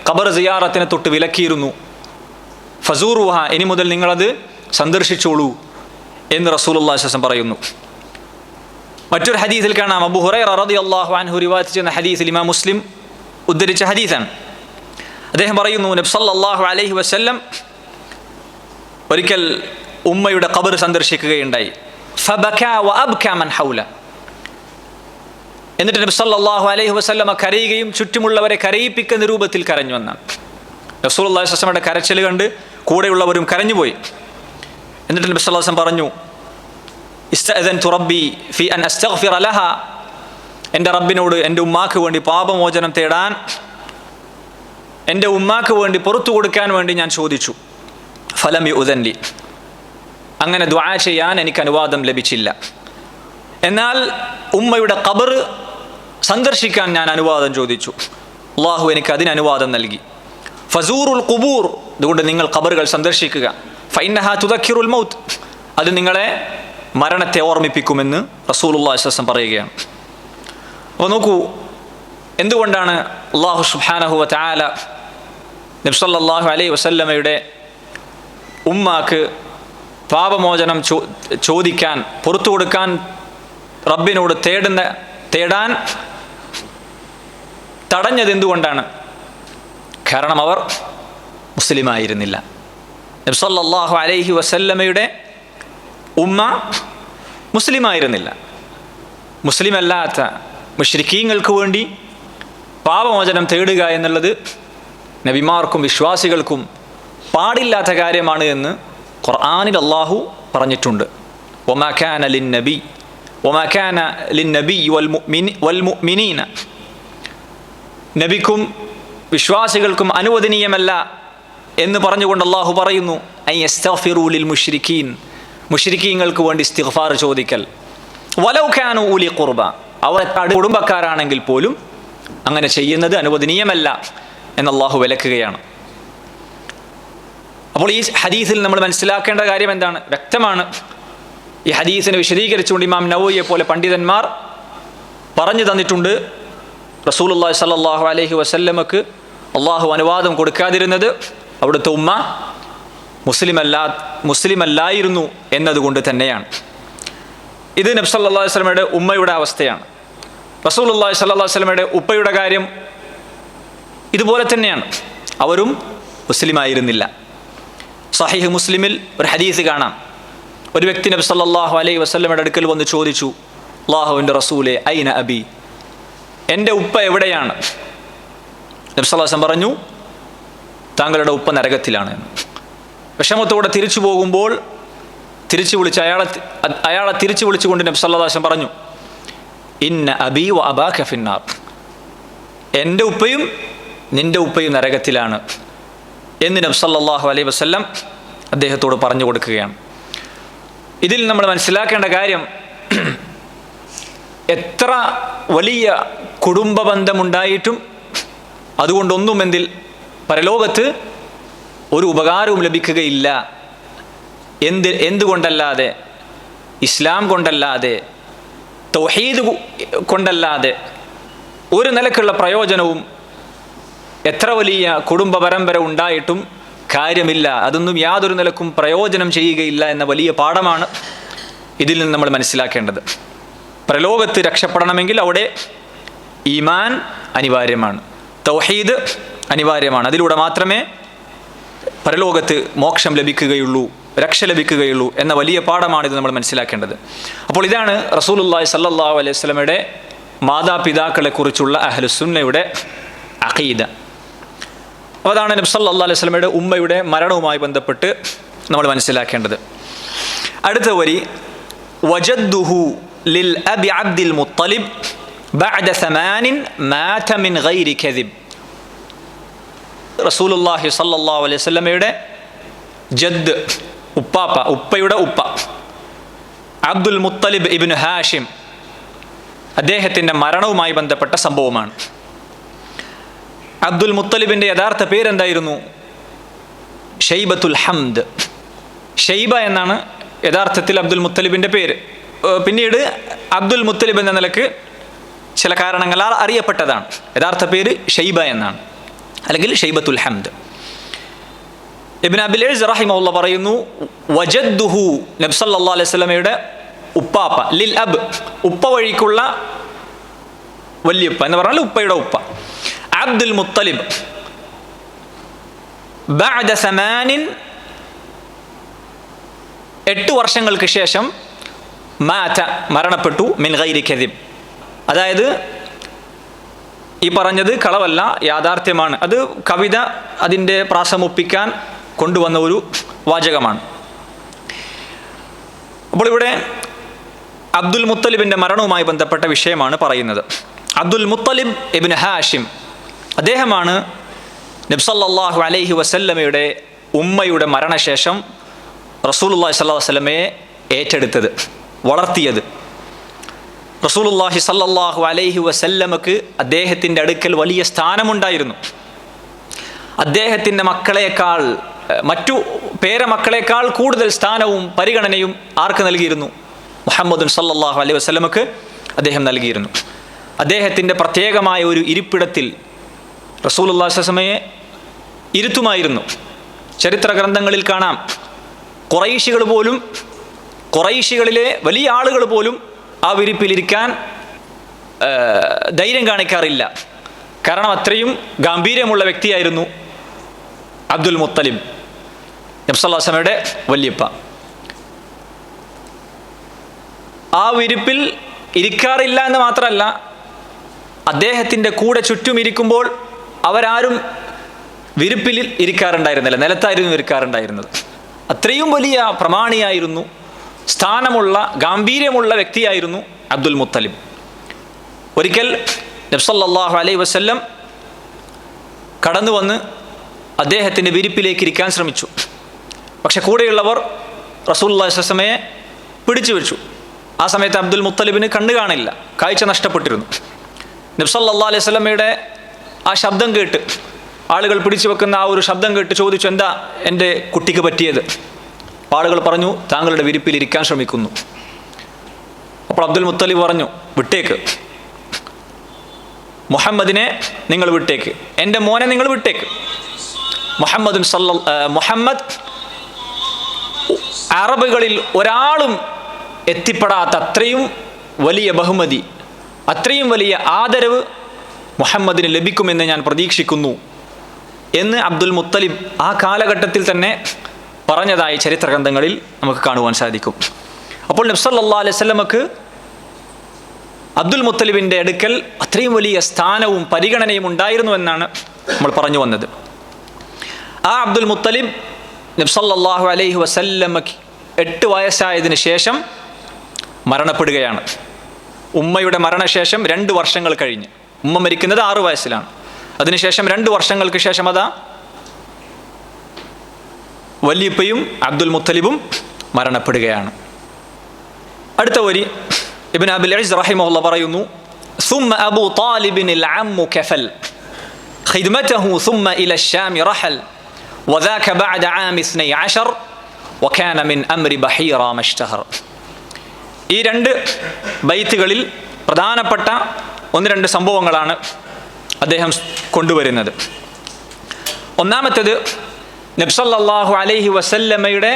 ഖബർ സിയാറത്തിനെ തൊട്ട് വിലക്കിയിരുന്നു. ഫസൂറുഹ, ഇനി മുതൽ നിങ്ങളത് സന്ദർശിച്ചോളൂ എന്ന് റസൂലുള്ളാഹി സ്വല്ലല്ലാഹു അലൈഹി വസല്ലം പറയുന്നു. മറ്റൊരു ഹദീസിൽ കാണാം, അബൂ ഹുറൈറ റളിയല്ലാഹു അൻഹു റിവായത്ത് ചെയ്യുന്ന ഹദീസിൽ ഇമാം മുസ്ലിം ഉദ്ധരിച്ച ഹദീസാണ്. അദ്ദേഹം പറയുന്നു, നബി സല്ലല്ലാഹു അലൈഹി വസല്ലം ഒരിക്കൽ ഉമ്മയുടെ ഖബർ സന്ദർശിക്കുകയുണ്ടായി. ഫബകാ വഅബ്കാ മൻ ഹൗല, എന്നിട്ട് നബി സല്ലല്ലാഹു അലൈഹി വസല്ലം കരയുകയും ചുറ്റുമുള്ളവരെ കരയിപ്പിക്കുന്ന രൂപത്തിൽ കരഞ്ഞു എന്നാണ്. റസൂലുള്ളാഹി സ്വല്ലല്ലാഹു അലൈഹി വസല്ലമയുടെ കരച്ചിൽ കണ്ട് കൂടെയുള്ളവരും കരഞ്ഞുപോയി. എന്നിട്ട് നബി സല്ലല്ലാഹു അലൈഹി വസല്ലം പറഞ്ഞു, ഇസ്തഅദൻതു റബ്ബി ഫി അൻ അസ്തഗ്ഫിറ ലഹാ, എൻ്റെ റബ്ബിനോട് എൻ്റെ ഉമ്മാക്ക് വേണ്ടി പാപമോചനം തേടാൻ, എൻ്റെ ഉമ്മാക്ക് വേണ്ടി പുറത്തു കൊടുക്കാൻ വേണ്ടി ഞാൻ ചോദിച്ചു. ഫലം യുഅ്ദൻ ലി, അങ്ങനെ ദുആ ചെയ്യാൻ എനിക്ക് അനുവാദം ലഭിച്ചില്ല. എന്നാൽ ഉമ്മയുടെ ഖബർ സന്ദർശിക്കാൻ ഞാൻ അനുവാദം ചോദിച്ചു, അല്ലാഹു എനിക്ക് അതിന് അനുവാദം നൽകി. ഫസൂറുൽ ഖുബൂർ, അതുകൊണ്ട് നിങ്ങൾ ഖബറുകൾ സന്ദർശിക്കുക. ഫഇന്നഹാ തുദക്കിറുൽ മൗത്ത്, അത് നിങ്ങളെ മരണത്തെ ഓർമ്മിപ്പിക്കുമെന്ന് റസൂലുള്ളാഹി സ്വല്ലല്ലാഹു അലൈഹി വസല്ലം പറയുകയാണ്. അപ്പോൾ നോക്കൂ, എന്തുകൊണ്ടാണ് അല്ലാഹു സുബ്ഹാനഹു വ തആല നബി സല്ലല്ലാഹു അലൈഹി വസല്ലമയുടെ ഉമ്മാക്ക് പാപമോചനം ചോദിക്കാൻ, പുറത്തു കൊടുക്കാൻ റബ്ബിനോട് തേടാൻ തടഞ്ഞത് എന്തുകൊണ്ടാണ്? കാരണം അവർ മുസ്ലിമായിരുന്നില്ല. നബി സല്ലല്ലാഹു അലൈഹി വസല്ലമയുടെ ഉമ്മ മുസ്ലിമായിരുന്നില്ല. മുസ്ലിമല്ലാത്ത മുശ്രിക്കീങ്ങൾക്ക് വേണ്ടി പാപമോചനം തേടുക എന്നുള്ളത് നബിമാർക്കും വിശ്വാസികൾക്കും പാടില്ലാത്ത കാര്യമാണ് എന്ന് ഖുർആനിൽ അല്ലാഹു പറഞ്ഞിട്ടുണ്ട്. വമാ കാന ലിന്നബി വൽ മുഅ്മിനീന, നബിക്കും വിശ്വാസികൾക്കും അനുവദനീയമല്ല എന്ന് പറഞ്ഞുകൊണ്ട് അല്ലാഹു പറയുന്നു, അൻ യസ്തഗ്ഫിറൂ ലിൽ മുശ്രിക്കീൻ, മുശ്രിക്കീങ്ങൾക്ക് വേണ്ടി ഇസ്തിഗ്ഫാർ ചോദിക്കൽ. വലൗ കാനൂ ഉലി ഖുർബ, അവർ കുടുംബക്കാരാണെങ്കിൽ പോലും അങ്ങനെ ചെയ്യുന്നത് അനുവദനീയമല്ല എന്ന് അല്ലാഹു വിലക്കുകയാണ്. അപ്പോൾ ഈ ഹദീസിൽ നമ്മൾ മനസ്സിലാക്കേണ്ട കാര്യം എന്താണ്? വ്യക്തമാണ്. ഈ ഹദീസിനെ വിശദീകരിച്ചുകൊണ്ട് ഇമാം നവവിയെ പോലെ പണ്ഡിതന്മാർ പറഞ്ഞു തന്നിട്ടുണ്ട്, റസൂലുള്ളാഹി സ്വല്ലല്ലാഹു അലൈഹി വസല്ലമക്ക് അല്ലാഹു അനുവാദം കൊടുക്കാതിരുന്നത് അവിടുത്തെ ഉമ്മ മുസ്ലിമല്ലായിരുന്നു എന്നതുകൊണ്ട് തന്നെയാണ്. ഇത് നബി സല്ലല്ലാഹു അലൈഹി വസല്ലമയുടെ ഉമ്മയുടെ അവസ്ഥയാണ്. റസൂലുള്ളാഹി സ്വല്ലല്ലാഹു അലൈഹി വസല്ലമയുടെ ഉപ്പയുടെ കാര്യം ഇതുപോലെ തന്നെയാണ്. അവരും മുസ്ലിമായിരുന്നില്ല. സഹീഹ് മുസ്ലിമിൽ ഒരു ഹദീസ് കാണാം. ഒരു വ്യക്തി നബി സല്ലല്ലാഹു അലൈഹി വസല്ലമയുടെ അടുക്കൽ വന്ന് ചോദിച്ചു, അല്ലാഹുവിൻ്റെ റസൂലേ, ഐന അബി, എൻ്റെ ഉപ്പ എവിടെയാണ്? നബി സല്ലല്ലാഹു അലൈഹി വസല്ലം പറഞ്ഞു, താങ്കളുടെ ഉപ്പ നരകത്തിലാണ് എന്ന്. വിഷമത്തോടെ തിരിച്ചു പോകുമ്പോൾ അയാളെ തിരിച്ചു വിളിച്ചുകൊണ്ട് നബി സല്ലല്ലാഹു അലൈഹി വസല്ലം പറഞ്ഞു, ഇന്ന അബി വ അബാക ഫിന്നാർ, എൻ്റെ ഉപ്പയും നിൻ്റെ ഉപ്പയും നരകത്തിലാണ് എന്ന് നബി സല്ലല്ലാഹു അലൈഹി വസല്ലം അദ്ദേഹത്തോട് പറഞ്ഞു കൊടുക്കുകയാണ്. ഇതിൽ നമ്മൾ മനസ്സിലാക്കേണ്ട കാര്യം, എത്ര വലിയ കുടുംബ ബന്ധമുണ്ടായിട്ടും അതുകൊണ്ടൊന്നും പരലോകത്ത് ഒരു ഉപകാരവും ലഭിക്കുകയില്ല. എന്തുകൊണ്ടല്ലാതെ, ഇസ്ലാം കൊണ്ടല്ലാതെ, തൗഹീദ് കൊണ്ടല്ലാതെ, ഒരു നിലക്കുള്ള പ്രയോജനവും എത്ര വലിയ കുടുംബ പരമ്പര ഉണ്ടായിട്ടും കാര്യമില്ല, അതൊന്നും യാതൊരു നിലക്കും പ്രയോജനം ചെയ്യുകയില്ല എന്ന വലിയ പാഠമാണ് ഇതിൽ നിന്ന് നമ്മൾ മനസ്സിലാക്കേണ്ടത്. പ്രലോകത്ത് രക്ഷപ്പെടണമെങ്കിൽ അവിടെ ഈമാൻ അനിവാര്യമാണ്, തൗഹീദ് അനിവാര്യമാണ്. അതിലൂടെ മാത്രമേ പരലോകത്ത് മോക്ഷം ലഭിക്കുകയുള്ളൂ, രക്ഷ ലഭിക്കുകയുള്ളൂ എന്ന വലിയ പാഠമാണ് ഇത് നമ്മൾ മനസ്സിലാക്കേണ്ടത്. അപ്പോൾ ഇതാണ് റസൂലുള്ളാഹി സ്വല്ലല്ലാഹു അലൈഹി വസല്ലമയുടെ മാതാപിതാക്കളെ കുറിച്ചുള്ള അഹ്ലുസുന്നയുടെ അഖീദ. അപ്പോൾ അതാണ് നബി സല്ലല്ലാഹു അലൈഹി വസല്ലമയുടെ ഉമ്മയുടെ മരണവുമായി ബന്ധപ്പെട്ട് നമ്മൾ മനസ്സിലാക്കേണ്ടത്. അടുത്ത വരി, വജദ്ദുഹു ലിൽ അബി അബ്ദുൽ മുത്തലിബ് ബഅദ 8 മാത മിൻ ഗൈരി കദിബ്. റസൂലുള്ളാഹി സ്വല്ലല്ലാഹു അലൈഹി വസല്ലമയുടെ ജദ്, ഉപ്പാപ്പ, ഉപ്പയുടെ ഉപ്പ, അബ്ദുൽ മുത്തലിബ് ഇബ്നു ഹാഷിം, അദ്ദേഹത്തിൻ്റെ മരണവുമായി ബന്ധപ്പെട്ട സംഭവമാണ്. അബ്ദുൽ മുത്തലിബിൻ്റെ യഥാർത്ഥ പേരെന്തായിരുന്നു? ഷൈബത്തുൽ ഹംദ്. ഷൈബ എന്നാണ് യഥാർത്ഥത്തിൽ അബ്ദുൽ മുത്തലിബിൻ്റെ പേര്. പിന്നീട് അബ്ദുൽ മുത്തലിബ് എന്ന നിലക്ക് ചില കാരണങ്ങളാൽ അറിയപ്പെട്ടതാണ്. യഥാർത്ഥ പേര് ഷൈബ എന്നാണ്, അല്ലെങ്കിൽ ഷൈബത്തുൽ ഹംദ്. ഇബ്നു അബിൽ ഇസ് റഹിമഹുല്ലാഹ് പറയുന്നു, വജദ്ദുഹു, നബി സല്ലല്ലാഹു അലൈഹി വസല്ലമയുടെ ഉപ്പാപ്പ, ലിൽ അബ്, ഉപ്പ വഴിക്കുള്ള വല്യുപ്പ എന്ന് പറഞ്ഞാൽ ഉപ്പയുടെ ഉപ്പ, അബ്ദുൽ മുത്തലിബ്, ബഅദ 8, 8 വർഷങ്ങൾക്ക് ശേഷം, മാത, മരണപ്പെട്ടു, മിൻ ഗൈരി കദിബ്, അതായത് ഈ പറഞ്ഞത് കളവല്ല, യാഥാർത്ഥ്യമാണ്. അത് കവിത അതിൻ്റെ പ്രാസമൊപ്പിക്കാൻ കൊണ്ടുവന്ന ഒരു വാചകമാണ്. അപ്പോൾ ഇവിടെ അബ്ദുൽ മുത്തലിബിൻ്റെ മരണവുമായി ബന്ധപ്പെട്ട വിഷയമാണ് പറയുന്നത്. അബ്ദുൽ മുത്തലിബ് ഇബ്നു ഹാഷിം, അദ്ദേഹമാണ് നബി സല്ലല്ലാഹു അലൈഹി വസല്ലമയുടെ ഉമ്മയുടെ മരണശേഷം റസൂലുള്ളാഹി സ്വല്ലല്ലാഹു അലൈഹി വസല്ലമയെ ഏറ്റെടുത്തത്, വളർത്തിയത്. റസൂലുള്ളാഹി സ്വല്ലല്ലാഹു അലൈഹി വസല്ലമക്ക് അദ്ദേഹത്തിൻ്റെ അടുക്കൽ വലിയ സ്ഥാനമുണ്ടായിരുന്നു. അദ്ദേഹത്തിൻ്റെ മക്കളെക്കാൾ, മറ്റു പേരമക്കളെക്കാൾ കൂടുതൽ സ്ഥാനവും പരിഗണനയും ആർക്ക് നൽകിയിരുന്നു? മുഹമ്മദുൻ സല്ലല്ലാഹു അലൈഹി വസല്ലമക്ക് അദ്ദേഹം നൽകിയിരുന്നു. അദ്ദേഹത്തിൻ്റെ പ്രത്യേകമായ ഒരു ഇരിപ്പിടത്തിൽ റസൂലുള്ളാഹി സ്വല്ലല്ലാഹു അലൈഹി വസല്ലമയെ ഇരുത്തുമായിരുന്നു. ചരിത്ര ഗ്രന്ഥങ്ങളിൽ കാണാം, ഖുറൈശികളിലെ വലിയ ആളുകൾ പോലും ആ വിരിപ്പിലിരിക്കാൻ ധൈര്യം കാണിക്കാറില്ല. കാരണം അത്രയും ഗാംഭീര്യമുള്ള വ്യക്തിയായിരുന്നു അബ്ദുൽ മുത്തലിബ്, നബി സല്ലല്ലാഹു അലൈഹി വസല്ലമയുടെ വല്യപ്പ. ആ വിരിപ്പിൽ ഇരിക്കാറില്ല എന്ന് മാത്രമല്ല, അദ്ദേഹത്തിൻ്റെ കൂടെ ചുറ്റും ഇരിക്കുമ്പോൾ അവരാരും വിരിപ്പിൽ ഇരിക്കാറുണ്ടായിരുന്നില്ല, നിലത്തായിരുന്നു ഇരിക്കാറുണ്ടായിരുന്നത്. അത്രയും വലിയ പ്രമാണിയായിരുന്നു, സ്ഥാനമുള്ള, ഗാംഭീര്യമുള്ള വ്യക്തിയായിരുന്നു അബ്ദുൽ മുത്തലിബ്. ഒരിക്കൽ നബി സല്ലല്ലാഹു അലൈഹി വസല്ലം കടന്നു വന്ന് അദ്ദേഹത്തിൻ്റെ വിരിപ്പിലേക്ക് ഇരിക്കാൻ ശ്രമിച്ചു. പക്ഷെ കൂടെയുള്ളവർ റസൂലുള്ളാഹി സ്വല്ലല്ലാഹു അലൈഹി വസല്ലമയെ പിടിച്ചു വെച്ചു. ആ സമയത്ത് അബ്ദുൽ മുത്തലിബിന് കണ്ണു കാണില്ല, കാഴ്ച നഷ്ടപ്പെട്ടിരുന്നു. നബി സല്ലല്ലാഹു അലൈഹി വസല്ലമയുടെ ആ ശബ്ദം കേട്ട്, ആളുകൾ പിടിച്ചു വെക്കുന്ന ആ ഒരു ശബ്ദം കേട്ട് ചോദിച്ചു, എന്താ എൻ്റെ കുട്ടിക്ക് പറ്റിയത്? ആളുകൾ പറഞ്ഞു, താങ്കളുടെ വിരിപ്പിൽ ഇരിക്കാൻ ശ്രമിക്കുന്നു. അപ്പോൾ അബ്ദുൽ മുത്തലിബ് പറഞ്ഞു, വിട്ടേക്ക്, മുഹമ്മദിനെ നിങ്ങൾ വിട്ടേക്ക്, എൻ്റെ മോനെ നിങ്ങൾ വിട്ടേക്ക്. മുഹമ്മദ് അറബുകളിൽ ഒരാളും എത്തിപ്പെടാത്ത അത്രയും വലിയ ബഹുമതി, അത്രയും വലിയ ആദരവ് മുഹമ്മദിന് ലഭിക്കുമെന്ന് ഞാൻ പ്രതീക്ഷിക്കുന്നു എന്ന് അബ്ദുൽ മുത്തലിബ് ആ കാലഘട്ടത്തിൽ തന്നെ പറഞ്ഞതായി ചരിത്ര ഗ്രന്ഥങ്ങളിൽ നമുക്ക് കാണുവാൻ സാധിക്കും. അപ്പോൾ നബി സല്ലല്ലാഹു അലൈഹി വസല്ലമക്ക് അബ്ദുൽ മുത്തലിബിൻ്റെ അടുക്കൽ അത്രയും വലിയ സ്ഥാനവും പരിഗണനയും ഉണ്ടായിരുന്നു എന്നാണ് നമ്മൾ പറഞ്ഞു വന്നത്. ആ അബ്ദുൽ മുത്തലിബ് നബി സല്ലല്ലാഹു അലൈഹി വസല്ലമക്ക് 8 വയസ്സായതിനു ശേഷം മരണപ്പെടുകയാണ്. ഉമ്മയുടെ മരണശേഷം 2 വർഷങ്ങൾ കഴിഞ്ഞ്, ഉമ്മ മരിക്കുന്നത് 6 വയസ്സിലാണ്. അതിനുശേഷം 2 വർഷങ്ങൾക്ക് ശേഷം അതാ വല്യപ്പയും അബ്ദുൽ മുത്തലിബും മരണപ്പെടുകയാണ്. അടുത്ത വരി ഇബ്നു അബിൽ ഇസ് റഹിമഹുല്ലാഹ് പറയുന്നു, ثم أبو طالب العم كفل خدمته ثم إلى الشام رحل وذاك بعد عام 12 وكان من أمر بحيرة ما اشتهر. ഈ 2 ബൈത്തുകളിൽ പ്രധാനപ്പെട്ട ഒന്ന് രണ്ട് സംഭവങ്ങളാണ് അദ്ദേഹം കൊണ്ടുവരുന്നത്. ഒന്നാമത്തേത്, നബി സല്ലല്ലാഹു അലൈഹി വസല്ലമയുടെ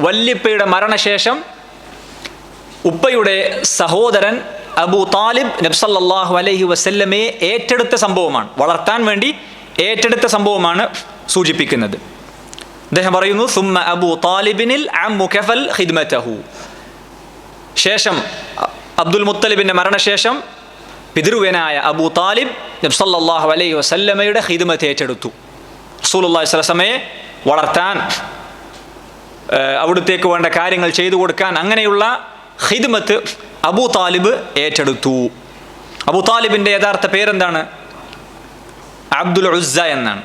വല്യപ്പയുടെ മരണശേഷം ഉപ്പയുടെ സഹോദരൻ അബൂ താലിബ് നബി സല്ലല്ലാഹു അലൈഹി വസല്ലമയെ ഏറ്റെടുത്ത സംഭവമാണ്, വളർത്താൻ വേണ്ടി ഏറ്റെടുത്ത സംഭവമാണ് സൂചിപ്പിക്കുന്നത്. അദ്ദേഹം പറയുന്നു, സുമ്മ അബൂ താലിബിനിൽ അമ്മു കഫൽ ഖിദ്മതഹു. ശേഷം അബ്ദുൽ മുത്തലിബിൻ്റെ മരണശേഷം പിതൃവ്യനായ അബൂ താലിബ് നബി സല്ലല്ലാഹു അലൈഹി വസല്ലമയുടെ ഖിദ്മത്ത് ഏറ്റെടുത്തു. റസൂലുള്ളാഹി സ്വല്ലല്ലാഹു അലൈഹി വസല്ലമയെ വളർത്താൻ, അവിടുത്തേക്ക് വേണ്ട കാര്യങ്ങൾ ചെയ്തു കൊടുക്കാൻ, അങ്ങനെയുള്ള ഖിദ്മത്ത് അബൂ താലിബ് ഏറ്റെടുത്തു. അബൂ താലിബിൻ്റെ യഥാർത്ഥ പേരെന്താണ്? അബ്ദുൽ ഉസ്സ എന്നാണ്.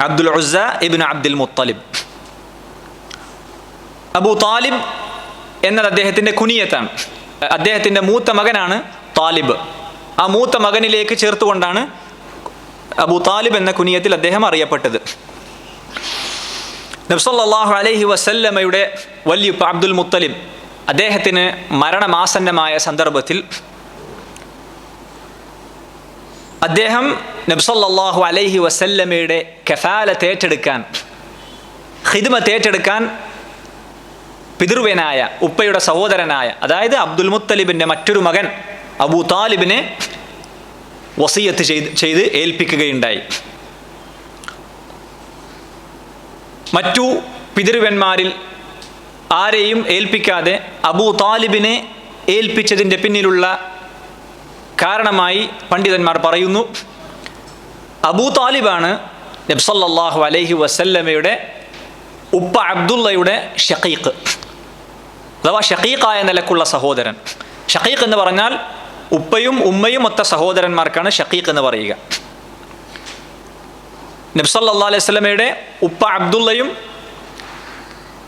അബ്ദുൽ ഉസ്സ ഇബ്നു അബ്ദുൽ മുത്തലിബ്. അബൂ താലിബ് എന്നത് അദ്ദേഹത്തിൻ്റെ കുനിയത്താണ്. അദ്ദേഹത്തിൻ്റെ മൂത്ത മകനാണ് താലിബ്. ആ മൂത്ത മകനിലേക്ക് ചേർത്തുകൊണ്ടാണ് അബൂ താലിബ് എന്ന കുനിയത്തിൽ അദ്ദേഹം അറിയപ്പെട്ടത്. നബി സല്ലല്ലാഹു അലൈഹി വസല്ലമയുടെ വല്യുപ്പ അബ്ദുൽ മുത്തലിബ് അദ്ദേഹത്തിന് മരണമാസന്നമായ സന്ദർഭത്തിൽ അദ്ദേഹം നബി സല്ലല്ലാഹു അലൈഹി വസല്ലമയുടെ കഫാലത്ത് ഏറ്റെടുക്കാൻ, ഖിദ്മത്ത് ഏറ്റെടുക്കാൻ പിതൃവ്യനായ ഉപ്പയുടെ സഹോദരനായ, അതായത് അബ്ദുൽ മുത്തലിബിൻ്റെ മറ്റൊരു മകൻ അബൂ താലിബിനെ വസിയത്ത് ചെയ്ത് ഏൽപ്പിക്കുകയുണ്ടായി. മറ്റു പിതൃവ്യന്മാരിൽ ആരെയും ഏൽപ്പിക്കാതെ അബൂ താലിബിനെ ഏൽപ്പിച്ചതിൻ്റെ പിന്നിലുള്ള കാരണമായി പണ്ഡിതന്മാർ പറയുന്നു, അബൂ താലിബാണ് നബി സല്ലല്ലാഹു അലൈഹി വസല്ലമയുടെ ഉപ്പ അബ്ദുള്ളയുടെ ഷഖീഖ്, അഥവാ ഷഖീഖായ നിലക്കുള്ള സഹോദരൻ. ഷഖീഖ് എന്ന് പറഞ്ഞാൽ ഉപ്പയും ഉമ്മയും ഒത്ത സഹോദരന്മാർക്കാണ് ഷഖീഖ് എന്ന് പറയുക. നബി സല്ലല്ലാഹു അലൈഹി വസല്ലമയുടെ ഉപ്പ അബ്ദുള്ളയും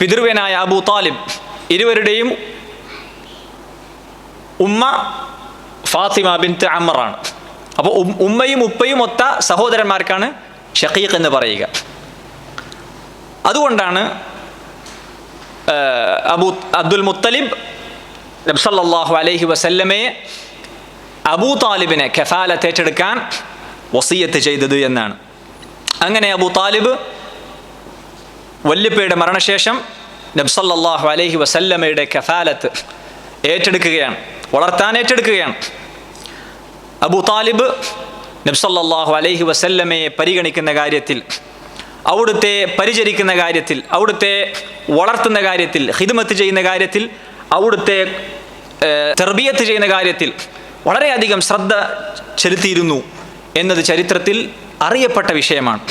പിതൃവ്യനായ അബൂ താലിബ് ഇരുവരുടെയും ഉമ്മ ഫാത്തിമ ബിൻത്ത് അമ്മറാണ്. അപ്പോൾ ഉമ്മയും ഉപ്പയും ഒത്ത സഹോദരന്മാർക്കാണ് ഷഖീഖ് എന്ന് പറയുക. അതുകൊണ്ടാണ് അബ്ദുൽ മുത്തലിബ് നബി സല്ലല്ലാഹു അലൈഹി വസല്ലമയെ അബൂ താലിബിനെ കഫാലത്ത് ഏറ്റെടുക്കാൻ വസിയത്ത് ചെയ്തത് എന്നാണ്. അങ്ങനെ അബൂ താലിബ് വല്യപ്പയുടെ മരണശേഷം നബി സല്ലല്ലാഹു അലൈഹി വസല്ലമയുടെ കഫാലത്ത് ഏറ്റെടുക്കുകയാണ്, വളർത്താൻ ഏറ്റെടുക്കുകയാണ്. അബൂ താലിബ് നബി സല്ലല്ലാഹു അലൈഹി വസല്ലമയെ പരിഗണിക്കുന്ന കാര്യത്തിൽ, അവിടുത്തെ പരിചരിക്കുന്ന കാര്യത്തിൽ, അവിടുത്തെ വളർത്തുന്ന കാര്യത്തിൽ, ഖിദ്മത്ത് ചെയ്യുന്ന കാര്യത്തിൽ, അവിടുത്തെ തർബിയത്ത് ചെയ്യുന്ന കാര്യത്തിൽ വളരെയധികം ശ്രദ്ധ ചെലുത്തിയിരുന്നു എന്നത് ചരിത്രത്തിൽ അറിയപ്പെട്ട വിഷയമാണ്.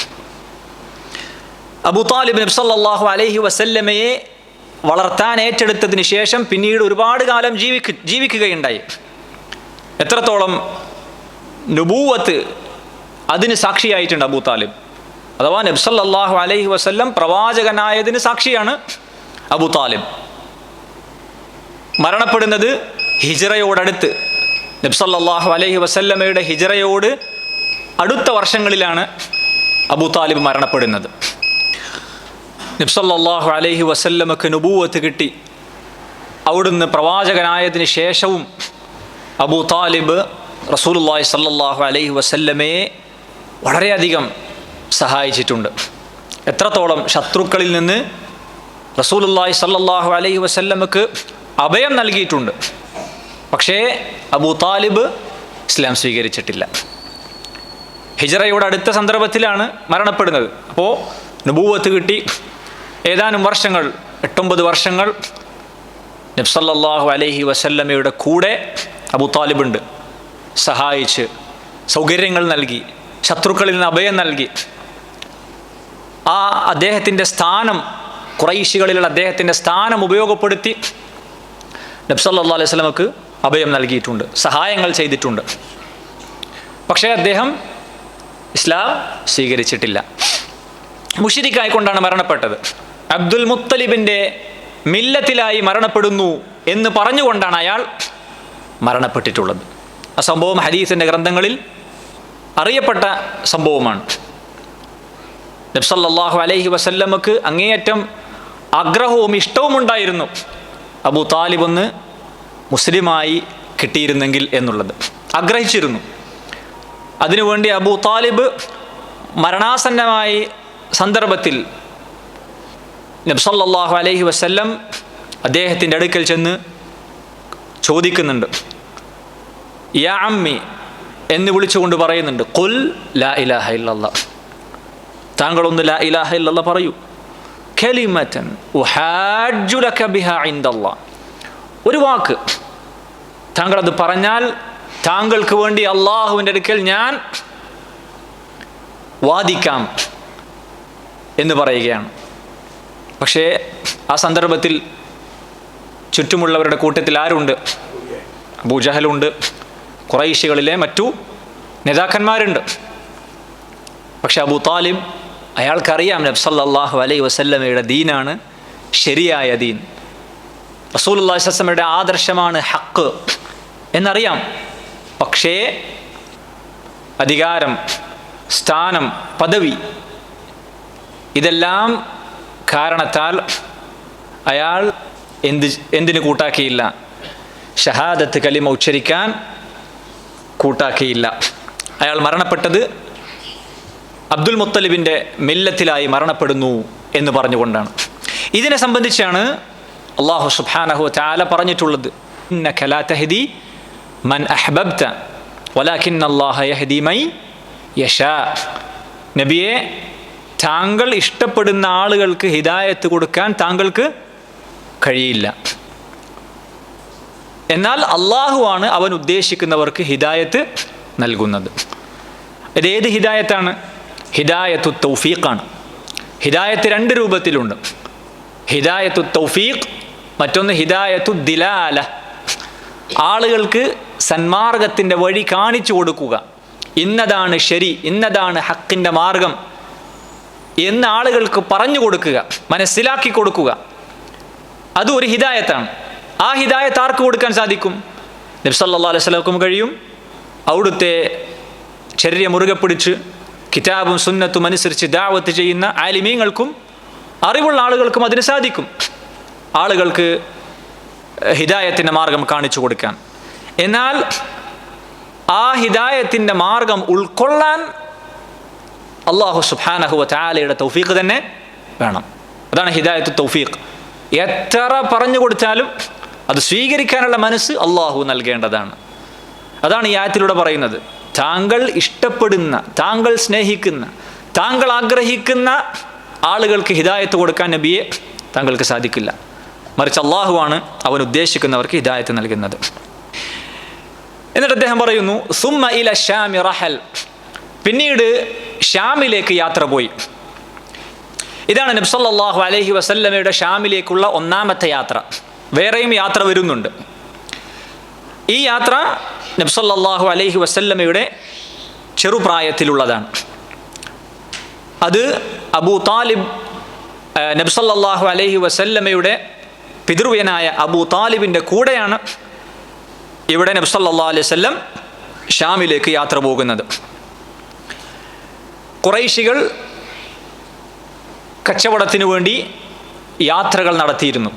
അബൂ താലിബ് നബി സല്ലല്ലാഹു അലൈഹി വസല്ലമയെ വളർത്താൻ ഏറ്റെടുത്തതിന് ശേഷം പിന്നീട് ഒരുപാട് കാലം ജീവിക്കുകയുണ്ടായി. എത്രത്തോളം നുബൂവത്ത് അതിന് സാക്ഷിയായിട്ടുണ്ട് അബൂ താലിബ്, അഥവാ നബി സല്ലല്ലാഹു അലൈഹി വസല്ലം പ്രവാചകനായതിന് സാക്ഷിയാണ് അബൂ താലിബ്. മരണപ്പെടുന്നത് ഹിജ്റയോടടുത്ത്, നബി സല്ലല്ലാഹു അലൈഹി വസല്ലമയുടെ ഹിജ്റയോട് അടുത്ത വർഷങ്ങളിലാണ് അബൂ താലിബ് മരണപ്പെടുന്നത്. നബി സല്ലല്ലാഹു അലൈഹി വസല്ലമക്ക് നുബൂവത്ത് കിട്ടി, അവിടുന്ന് പ്രവാചകനായതിന് ശേഷവും അബൂ താലിബ് റസൂലുള്ളാഹി സല്ലല്ലാഹു അലൈഹി വസല്ലമയെ വളരെയധികം സഹായിച്ചിട്ടുണ്ട്. എത്രത്തോളം ശത്രുക്കളിൽ നിന്ന് റസൂലുള്ളാഹി സല്ലല്ലാഹു അലൈഹി വസല്ലമക്ക് അഭയം നൽകിയിട്ടുണ്ട്. പക്ഷേ അബൂ താലിബ് ഇസ്ലാം സ്വീകരിച്ചിട്ടില്ല. ഹിജ്റയുടെ അടുത്ത സന്ദർഭത്തിലാണ് മരണപ്പെടുന്നത്. അപ്പോൾ നുബൂവത്ത് കിട്ടി ഏതാനും വർഷങ്ങൾ, 8-9 വർഷങ്ങൾ നബി സല്ലല്ലാഹു അലൈഹി വസല്ലമയുടെ കൂടെ അബൂ താലിബുണ്ട്. സഹായിച്ച് സൗകര്യങ്ങൾ നൽകി, ശത്രുക്കളിൽ നിന്ന് അഭയം നൽകി. ആ അദ്ദേഹത്തിൻ്റെ സ്ഥാനം, ഖുറൈശികളിലുള്ള അദ്ദേഹത്തിൻ്റെ സ്ഥാനം ഉപയോഗപ്പെടുത്തി നബി സല്ലല്ലാഹു അലൈഹി വസല്ലമക്ക് അഭയം നൽകിയിട്ടുണ്ട്, സഹായങ്ങൾ ചെയ്തിട്ടുണ്ട്. പക്ഷേ അദ്ദേഹം ഇസ്ലാം സ്വീകരിച്ചിട്ടില്ല. മുശ്രിക്കായിക്കൊണ്ടാണ് മരണപ്പെട്ടത്. അബ്ദുൽ മുത്തലിബിൻ്റെ മില്ലത്തിലായി മരണപ്പെടുന്നു എന്ന് പറഞ്ഞുകൊണ്ടാണ് അയാൾ മരണപ്പെട്ടിട്ടുള്ളത്. ആ സംഭവം ഹദീസിൻ്റെ ഗ്രന്ഥങ്ങളിൽ അറിയപ്പെട്ട സംഭവമാണ്. നബി സല്ലല്ലാഹു അലൈഹി വസല്ലമക്ക് അങ്ങേയറ്റം ആഗ്രഹവും ഇഷ്ടവും ഉണ്ടായിരുന്നു അബൂ താലിബ് ഒന്ന് മുസ്ലിമായി കിട്ടിയിരുന്നെങ്കിൽ എന്നുള്ളത്. ആഗ്രഹിച്ചിരുന്നു. അതിനുവേണ്ടി അബൂ താലിബ് മരണാസന്നമായ സന്ദർഭത്തിൽ നബി സല്ലല്ലാഹു അലൈഹി വസല്ലം അദ്ദേഹത്തിൻ്റെ അടുക്കൽ ചെന്ന് ചോദിക്കുന്നുണ്ട്, യാ അമ്മി എന്ന് വിളിച്ചുകൊണ്ട് പറയുന്നുണ്ട്, ഖുൽ ലാ ഇലാഹ ഇല്ലല്ലാഹ്, താങ്കളൊന്ന് ലാ ഇലാഹ ഇല്ലല്ലാഹ് പറയൂ, കലിമതൻ ഉഹാജ്ജു ലക ബിഹാ ഇൻദല്ലാഹ്, ഒരു വാക്ക് താങ്കളത് പറഞ്ഞാൽ താങ്കൾക്ക് വേണ്ടി അള്ളാഹുവിൻ്റെ അടുക്കൽ ഞാൻ വാദിക്കാം എന്ന് പറയുകയാണ്. പക്ഷേ ആ സന്ദർഭത്തിൽ ചുറ്റുമുള്ളവരുടെ കൂട്ടത്തിൽ ആരുണ്ട്? അബൂജഹലുണ്ട്, ഖുറൈശികളിലെ മറ്റു നേതാക്കന്മാരുണ്ട്. പക്ഷെ അബൂ താലിബ് അയാൾക്കറിയാം നബി സല്ലല്ലാഹു അലൈഹി വസല്ലമയുടെ ദീനാണ് ശരിയായ ദീൻ, റസൂലുള്ളാഹി സ്വല്ലല്ലാഹു അലൈഹി വസല്ലമയുടെ ആദർശമാണ് ഹക്ക് എന്നറിയാം. പക്ഷേ അധികാരം, സ്ഥാനം, പദവി ഇതെല്ലാം കാരണത്താൽ അയാൾ എന്തിന് കൂട്ടാക്കിയില്ല? ഷഹാദത്ത് കലിമ ഉച്ചരിക്കാൻ കൂട്ടാക്കിയില്ല. അയാൾ മരണപ്പെട്ടത് അബ്ദുൽ മുത്തലിബിൻ്റെ മില്ലത്തിലായി മരണപ്പെടുന്നു എന്ന് പറഞ്ഞുകൊണ്ടാണ്. ഇതിനെ സംബന്ധിച്ചാണ് അല്ലാഹു സുബ്ഹാനഹു വ തആല പറഞ്ഞിട്ടുള്ളത്, ഇന്നക ലാ തഹ്ദി മൻ അഹ്ബബ്ത വലാകിന്ന അല്ലാഹ യഹ്ദി മൻ യശാ. നബിയെ, താങ്കൾ ഇഷ്ടപ്പെടുന്ന ആളുകൾക്ക് ഹിദായത്ത് കൊടുക്കാൻ താങ്കൾക്ക് കഴിയില്ല. എന്നാൽ അള്ളാഹുവാണ് അവൻ ഉദ്ദേശിക്കുന്നവർക്ക് ഹിദായത്ത് നൽകുന്നത്. ഇതേത് ഹിദായത്താണ്? ഹിദായത്തു തൗഫീഖാണ്. ഹിദായത്ത് രണ്ട് രൂപത്തിലുണ്ട്. ഹിദായത്തു തൗഫീഖ്, മറ്റൊന്ന് ഹിദായത്തു ദിലാല. ആളുകൾക്ക് സന്മാർഗത്തിൻ്റെ വഴി കാണിച്ചു കൊടുക്കുക, ഇന്നതാണ് ശരി, ഇന്നതാണ് ഹക്കിൻ്റെ മാർഗം എന്ന് ആളുകൾക്ക് പറഞ്ഞു കൊടുക്കുക, മനസ്സിലാക്കി കൊടുക്കുക. അതും ഒരു ഹിദായത്താണ്. ആ ഹിദായത്ത് ആർക്ക് കൊടുക്കാൻ സാധിക്കും? നബി സല്ലല്ലാഹു അലൈഹി വസല്ലം കഴിയും. അവിടുത്തെ ചര്യ മുറുകെ പിടിച്ച് കിതാബും സുന്നത്തും അനുസരിച്ച് ദഅവത്ത് ചെയ്യുന്ന ആലിമീങ്ങൾക്കും അറിവുള്ള ആളുകൾക്കും അതിന് സാധിക്കും, ആളുകൾക്ക് ഹിദായത്തിൻ്റെ മാർഗം കാണിച്ചു കൊടുക്കാൻ. എന്നാൽ ആ ഹിദായത്തിൻ്റെ മാർഗം ഉൾക്കൊള്ളാൻ അല്ലാഹു സുബ്ഹാനഹു വ തആലയുടെ തൗഫീഖ് തന്നെ വേണം. അതാണ് ഹിദായത്തു തൗഫീഖ്. എത്ര പറഞ്ഞു കൊടുത്താലും അത് സ്വീകരിക്കാനുള്ള മനസ്സ് അള്ളാഹു നൽകേണ്ടതാണ്. അതാണ് ഈ ആയത്തിലൂടെ പറയുന്നത്. താങ്കൾ ഇഷ്ടപ്പെടുന്ന, താങ്കൾ സ്നേഹിക്കുന്ന, താങ്കൾ ആഗ്രഹിക്കുന്ന ആളുകൾക്ക് ഹിദായത്ത് കൊടുക്കാൻ നബിയെ താങ്കൾക്ക് സാധിക്കില്ല. മറിച്ച് അള്ളാഹുവാണ് അവൻ ഉദ്ദേശിക്കുന്നവർക്ക് ഹിദായത്ത് നൽകുന്നത്. എന്നിട്ട് അദ്ദേഹം പറയുന്നു, സുമ്മ ഇല ശാമി റഹൽ, പിന്നീട് ഷാമിലേക്ക് യാത്ര പോയി. ഇതാണ് നബി സല്ലല്ലാഹു അലൈഹി വസല്ലമയുടെ ഷാമിലേക്കുള്ള ഒന്നാമത്തെ യാത്ര. വേറെയും യാത്ര വരുന്നുണ്ട്. ഈ യാത്ര നബി സല്ലല്ലാഹു അലൈഹി വസല്ലമയുടെ ചെറുപ്രായത്തിലുള്ളതാണ്. അത് അബൂ താലിബ്, നബി സല്ലല്ലാഹു അലൈഹി വസല്ലമയുടെ പിതൃവ്യനായ അബൂ താലിബിൻ്റെ കൂടെയാണ് ഇവിടെ നബി സല്ലല്ലാഹു അലൈഹി വസല്ലം ഷാമിലേക്ക് യാത്ര പോകുന്നത്. ഖുറൈശികൾ കച്ചവടത്തിനു വേണ്ടി യാത്രകൾ നടത്തിയിരുന്നു.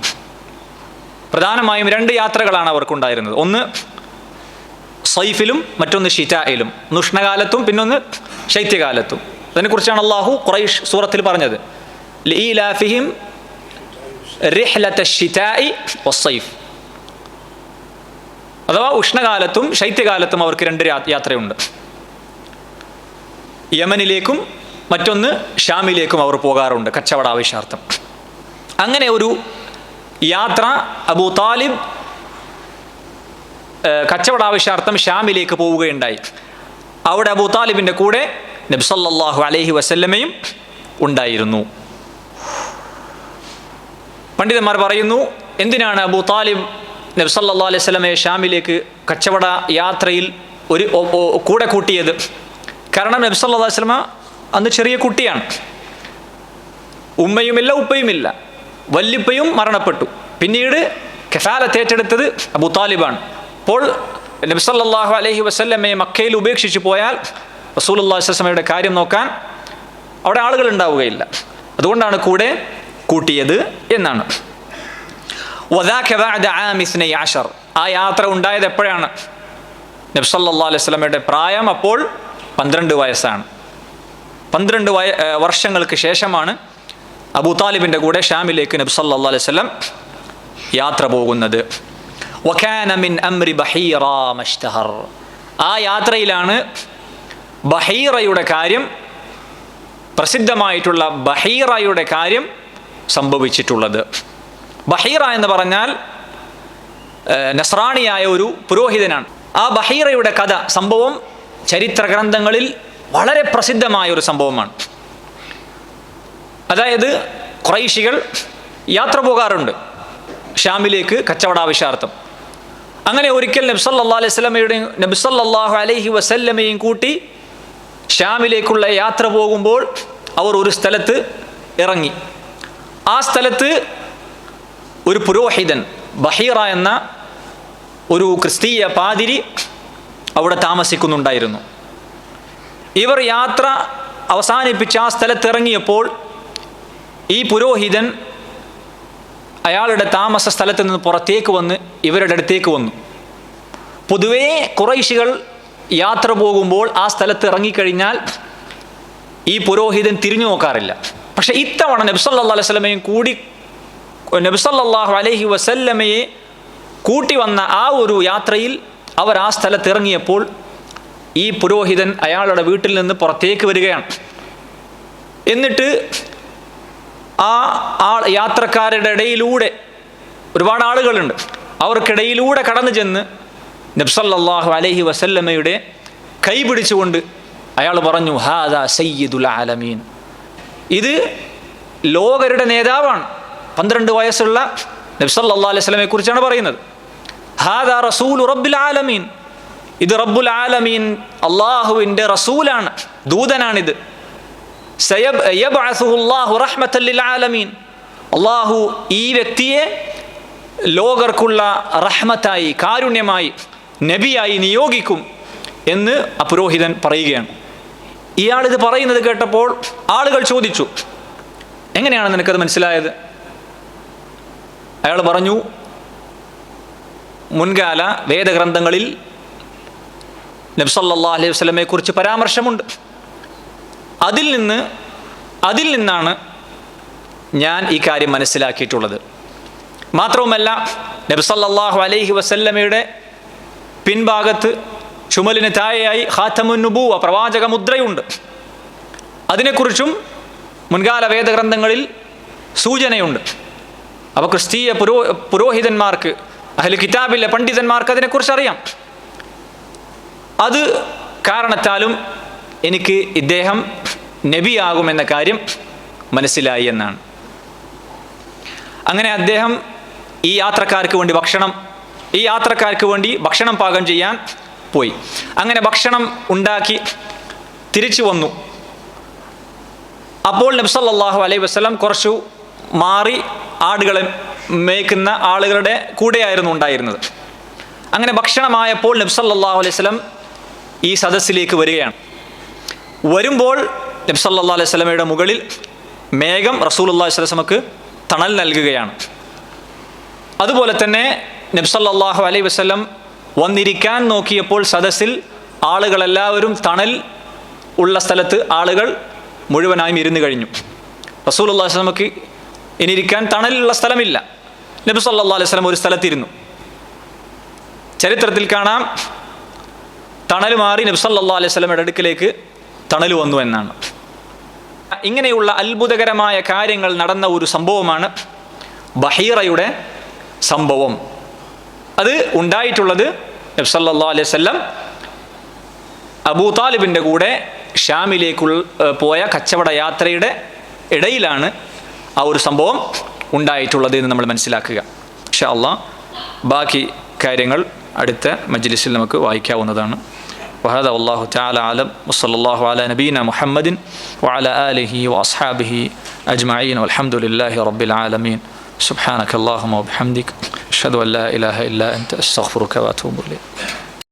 പ്രധാനമായും രണ്ട് യാത്രകളാണ് അവർക്കുണ്ടായിരുന്നത്. ഒന്ന് സൈഫിലും മറ്റൊന്ന് ഷിതായിലും, ഉഷ്ണകാലത്തും പിന്നൊന്ന് ശൈത്യകാലത്തും. അതിനെക്കുറിച്ചാണ് അള്ളാഹു ഖുറൈശ് സൂറത്തിൽ പറഞ്ഞത്, ലഇലാഫിഹിം റിഹ്ലത ശിതാഇ വസ്സൈഫ്. അഥവാ ഉഷ്ണകാലത്തും ശൈത്യകാലത്തും അവർക്ക് രണ്ട് യാത്രയുണ്ട്. യമനിലേക്കും മറ്റൊന്ന് ഷാമിലേക്കും അവർ പോകാറുണ്ട് കച്ചവട ആവശ്യാർത്ഥം. അങ്ങനെ ഒരു യാത്ര അബൂ താലിബ് കച്ചവട ആവശ്യാർത്ഥം ഷാമിലേക്ക് പോവുകയുണ്ടായി. അവിടെ അബൂ താലിബിൻ്റെ കൂടെ നബി സല്ലല്ലാഹു അലൈഹി വസല്ലമയും ഉണ്ടായിരുന്നു. പണ്ഡിതന്മാർ പറയുന്നു, എന്തിനാണ് അബൂ താലിബ് നബി സല്ലല്ലാഹു അലൈഹി വസല്ലമയെ ഷാമിലേക്ക് കച്ചവട യാത്രയിൽ കൂടെ കൂട്ടിയത്? കാരണം നബി സല്ലല്ലാഹു അലൈഹി വസല്ലമ അന്ന് ചെറിയ കുട്ടിയാണ്. ഉമ്മയുമില്ല ഉപ്പയുമില്ല, വല്ലിപ്പയും മരണപ്പെട്ടു. പിന്നീട് കഫാലത്ത് ഏറ്റെടുത്തത് അബൂ താലിബാണ്. അപ്പോൾ നബി സല്ലല്ലാഹു അലൈഹി വസല്ലമയെ മക്കയിൽ ഉപേക്ഷിച്ച് പോയാൽ റസൂലുള്ളാഹി സ്വല്ലല്ലാഹു അലൈഹി വസല്ലമയുടെ കാര്യം നോക്കാൻ അവിടെ ആളുകൾ ഉണ്ടാവുകയില്ല. അതുകൊണ്ടാണ് കൂടെ കൂട്ടിയത് എന്നാണ്. വദാക ബഅദ ആമി 12. ആ യാത്ര ഉണ്ടായത് എപ്പോഴാണ്? നബി സല്ലല്ലാഹു അലൈഹി വസല്ലമയുടെ പ്രായം അപ്പോൾ 12 വയസ്സാണ്. 12 വർഷങ്ങൾക്ക് ശേഷമാണ് അബൂ താലിബിൻ്റെ കൂടെ ഷാമിലേക്ക് നബി സല്ലല്ലാഹു അലൈഹി വസല്ലം യാത്ര പോകുന്നത്. വകാന മിൻ അംരി ബഹീറ മഷ്തഹർ. ആ യാത്രയിലാണ് ബഹീറയുടെ കാര്യം, പ്രസിദ്ധമായിട്ടുള്ള ബഹീറയുടെ കാര്യം സംഭവിച്ചിട്ടുള്ളത്. ബഹീറ എന്ന് പറഞ്ഞാൽ നസ്രാണിയായ ഒരു പുരോഹിതനാണ്. ആ ബഹീറയുടെ കഥ, സംഭവം ചരിത്ര ഗ്രന്ഥങ്ങളിൽ വളരെ പ്രസിദ്ധമായ ഒരു സംഭവമാണ്. അതായത് ഖുറൈശികൾ യാത്ര പോകാറുണ്ട് ഷാമിലേക്ക് കച്ചവടാവശ്യാർത്ഥം. അങ്ങനെ ഒരിക്കൽ നബി സല്ലല്ലാഹു അലൈഹി വസല്ലമയും കൂട്ടി ഷാമിലേക്കുള്ള യാത്ര പോകുമ്പോൾ അവർ ഒരു സ്ഥലത്ത് ഇറങ്ങി. ആ സ്ഥലത്ത് ഒരു പുരോഹിതൻ, ബഹീറ എന്ന ഒരു ക്രിസ്തീയ പാതിരി അവിടെ താമസിക്കുന്നുണ്ടായിരുന്നു. ഇവർ യാത്ര അവസാനിപ്പിച്ച് ആ സ്ഥലത്ത് ഇറങ്ങിയപ്പോൾ ഈ പുരോഹിതൻ അയാളുടെ താമസ സ്ഥലത്ത് നിന്ന് പുറത്തേക്ക് വന്ന് ഇവരുടെ അടുത്തേക്ക് വന്നു. പൊതുവേ ഖുറൈശികൾ യാത്ര പോകുമ്പോൾ ആ സ്ഥലത്ത് ഇറങ്ങിക്കഴിഞ്ഞാൽ ഈ പുരോഹിതൻ തിരിഞ്ഞു നോക്കാറില്ല. പക്ഷെ ഇത്തവണ നബി സല്ലല്ലാഹു അലൈഹി വസല്ലമയെ കൂട്ടി വന്ന ആ ഒരു യാത്രയിൽ അവർ ആ സ്ഥലത്ത് ഇറങ്ങിയപ്പോൾ ഈ പുരോഹിതൻ അയാളുടെ വീട്ടിൽ നിന്ന് പുറത്തേക്ക് വരികയാണ്. എന്നിട്ട് ആ യാത്രക്കാരുടെ ഇടയിലൂടെ ഒരുപാട് ആളുകളുണ്ട്, അവർക്കിടയിലൂടെ കടന്നു ചെന്ന് നബി സല്ലല്ലാഹു അലൈഹി വസല്ലമയുടെ കൈ പിടിച്ചുകൊണ്ട് അയാൾ പറഞ്ഞു, ഹാദാ സയ്യിദുൽ ആലമീൻ. ഇത് ലോകരുടെ നേതാവാണ്. 12 വയസ്സുള്ള നബി സല്ലല്ലാഹു അലൈഹി വസല്ലമയെ കുറിച്ചാണ് പറയുന്നത്. ഹാദാ റസൂലു റബ്ബിൽ ആലമീൻ. ഇത് റബ്ബുൽ ആലമീൻ, അള്ളാഹുവിൻ്റെ റസൂലാണ്, ദൂതനാണിത്. സയബ്അസുഹുല്ലാഹു റഹ്മത്തൻ ലിൽ ആലമീൻ. അള്ളാഹു ഈ വ്യക്തിയെ ലോകർക്കുള്ള റഹ്മത്തായി, കാരുണ്യമായി, നബിയായി നിയോഗിക്കും എന്ന് ആ പുരോഹിതൻ പറയുകയാണ്. ഇയാളിത് പറയുന്നത് കേട്ടപ്പോൾ ആളുകൾ ചോദിച്ചു, എങ്ങനെയാണ് നിനക്കത് മനസ്സിലായത്? അയാൾ പറഞ്ഞു, മുൻകാല വേദഗ്രന്ഥങ്ങളിൽ നബി സല്ലല്ലാഹു അലൈഹി വസല്ലമയെ കുറിച്ച് പരാമർശമുണ്ട്. അതിൽ നിന്നാണ് ഞാൻ ഈ കാര്യം മനസ്സിലാക്കിയിട്ടുള്ളത്. മാത്രവുമല്ല, നബി സല്ലല്ലാഹു അലൈഹി വസല്ലമയുടെ പിൻഭാഗത്ത് ചുമലിന് താഴെയായി ഖാതമുൻ നുബുവ, പ്രവാചക മുദ്രയുണ്ട്. അതിനെക്കുറിച്ചും മുൻകാല വേദഗ്രന്ഥങ്ങളിൽ സൂചനയുണ്ട്. അപ്പോൾ ക്രിസ്തീയ പുരോഹിതന്മാർക്ക്, അഹ്ലു കിതാബിലെ പണ്ഡിതന്മാർക്ക് അതിനെക്കുറിച്ച് അറിയാം. അത് കാരണത്താലും എനിക്ക് ഇദ്ദേഹം നബിയാകുമെന്ന കാര്യം മനസ്സിലായി എന്നാണ്. അങ്ങനെ അദ്ദേഹം ഈ യാത്രക്കാർക്ക് വേണ്ടി ഭക്ഷണം പാകം ചെയ്യാൻ പോയി. അങ്ങനെ ഭക്ഷണം ഉണ്ടാക്കി തിരിച്ചു വന്നു. അപ്പോൾ നബി സല്ലല്ലാഹു അലൈഹി വസല്ലം കുറച്ചു മാറി ആടുകളെ മേയ്ക്കുന്ന ആളുകളുടെ കൂടെയായിരുന്നു ഉണ്ടായിരുന്നത്. അങ്ങനെ ഭക്ഷണമായപ്പോൾ നബി സല്ലല്ലാഹു അലൈഹി വസല്ലം ഈ സദസ്സിലേക്ക് വരികയാണ്. വരുമ്പോൾ നബി സല്ലല്ലാഹു അലൈഹി വസല്ലമയുടെ മുകളിൽ മേഘം റസൂലുള്ളാഹി സ്വല്ലല്ലാഹു അലൈഹി വസല്ലമക്ക് തണൽ നൽകുകയാണ്. അതുപോലെ തന്നെ നബി സല്ലല്ലാഹു അലൈഹി വസല്ലം വന്നിരിക്കാൻ നോക്കിയപ്പോൾ സദസ്സിൽ ആളുകളെല്ലാവരും തണൽ ഉള്ള സ്ഥലത്ത് ആളുകൾ മുഴുവനായും ഇരുന്ന് കഴിഞ്ഞു. റസൂലുള്ളാഹി സ്വല്ലല്ലാഹു അലൈഹി വസല്ലമക്ക് ഇനിയിരിക്കാൻ തണലുള്ള സ്ഥലമില്ല. നബി സല്ലല്ലാഹു അലൈഹി വസല്ലം ഒരു സ്ഥലത്തിരുന്നു. ചരിത്രത്തിൽ കാണാം, തണൽ മാറി നബി സല്ലല്ലാഹു അലൈഹി വസല്ലമയുടെ അടുക്കിലേക്ക് തണൽ വന്നു എന്നാണ്. ഇങ്ങനെയുള്ള അത്ഭുതകരമായ കാര്യങ്ങൾ നടന്ന ഒരു സംഭവമാണ് ബഹീറയുടെ സംഭവം. അത് ഉണ്ടായിട്ടുള്ളത് നബി സല്ലല്ലാഹു അലൈഹി വസല്ലം അബൂ താലിബിൻ്റെ കൂടെ ഷാമിലേക്ക് പോയ കച്ചവട യാത്രയുടെ ഇടയിലാണ് ആ ഒരു സംഭവം ഉണ്ടായിട്ടുള്ളത് എന്ന് നമ്മൾ മനസ്സിലാക്കുക. ഇൻഷാ അല്ലാഹ് ബാക്കി കാര്യങ്ങൾ അടുത്ത മജ്ലിസിൽ നമുക്ക് വായിക്കാവുന്നതാണ്. وهذا والله تعالى أعلم وصلى الله على نبينا محمد وعلى آله وأصحابه أجمعين والحمد لله رب العالمين. سبحانك اللهم وبحمدك أشهد أن لا إله إلا أنت أستغفرك وأتوب إليك.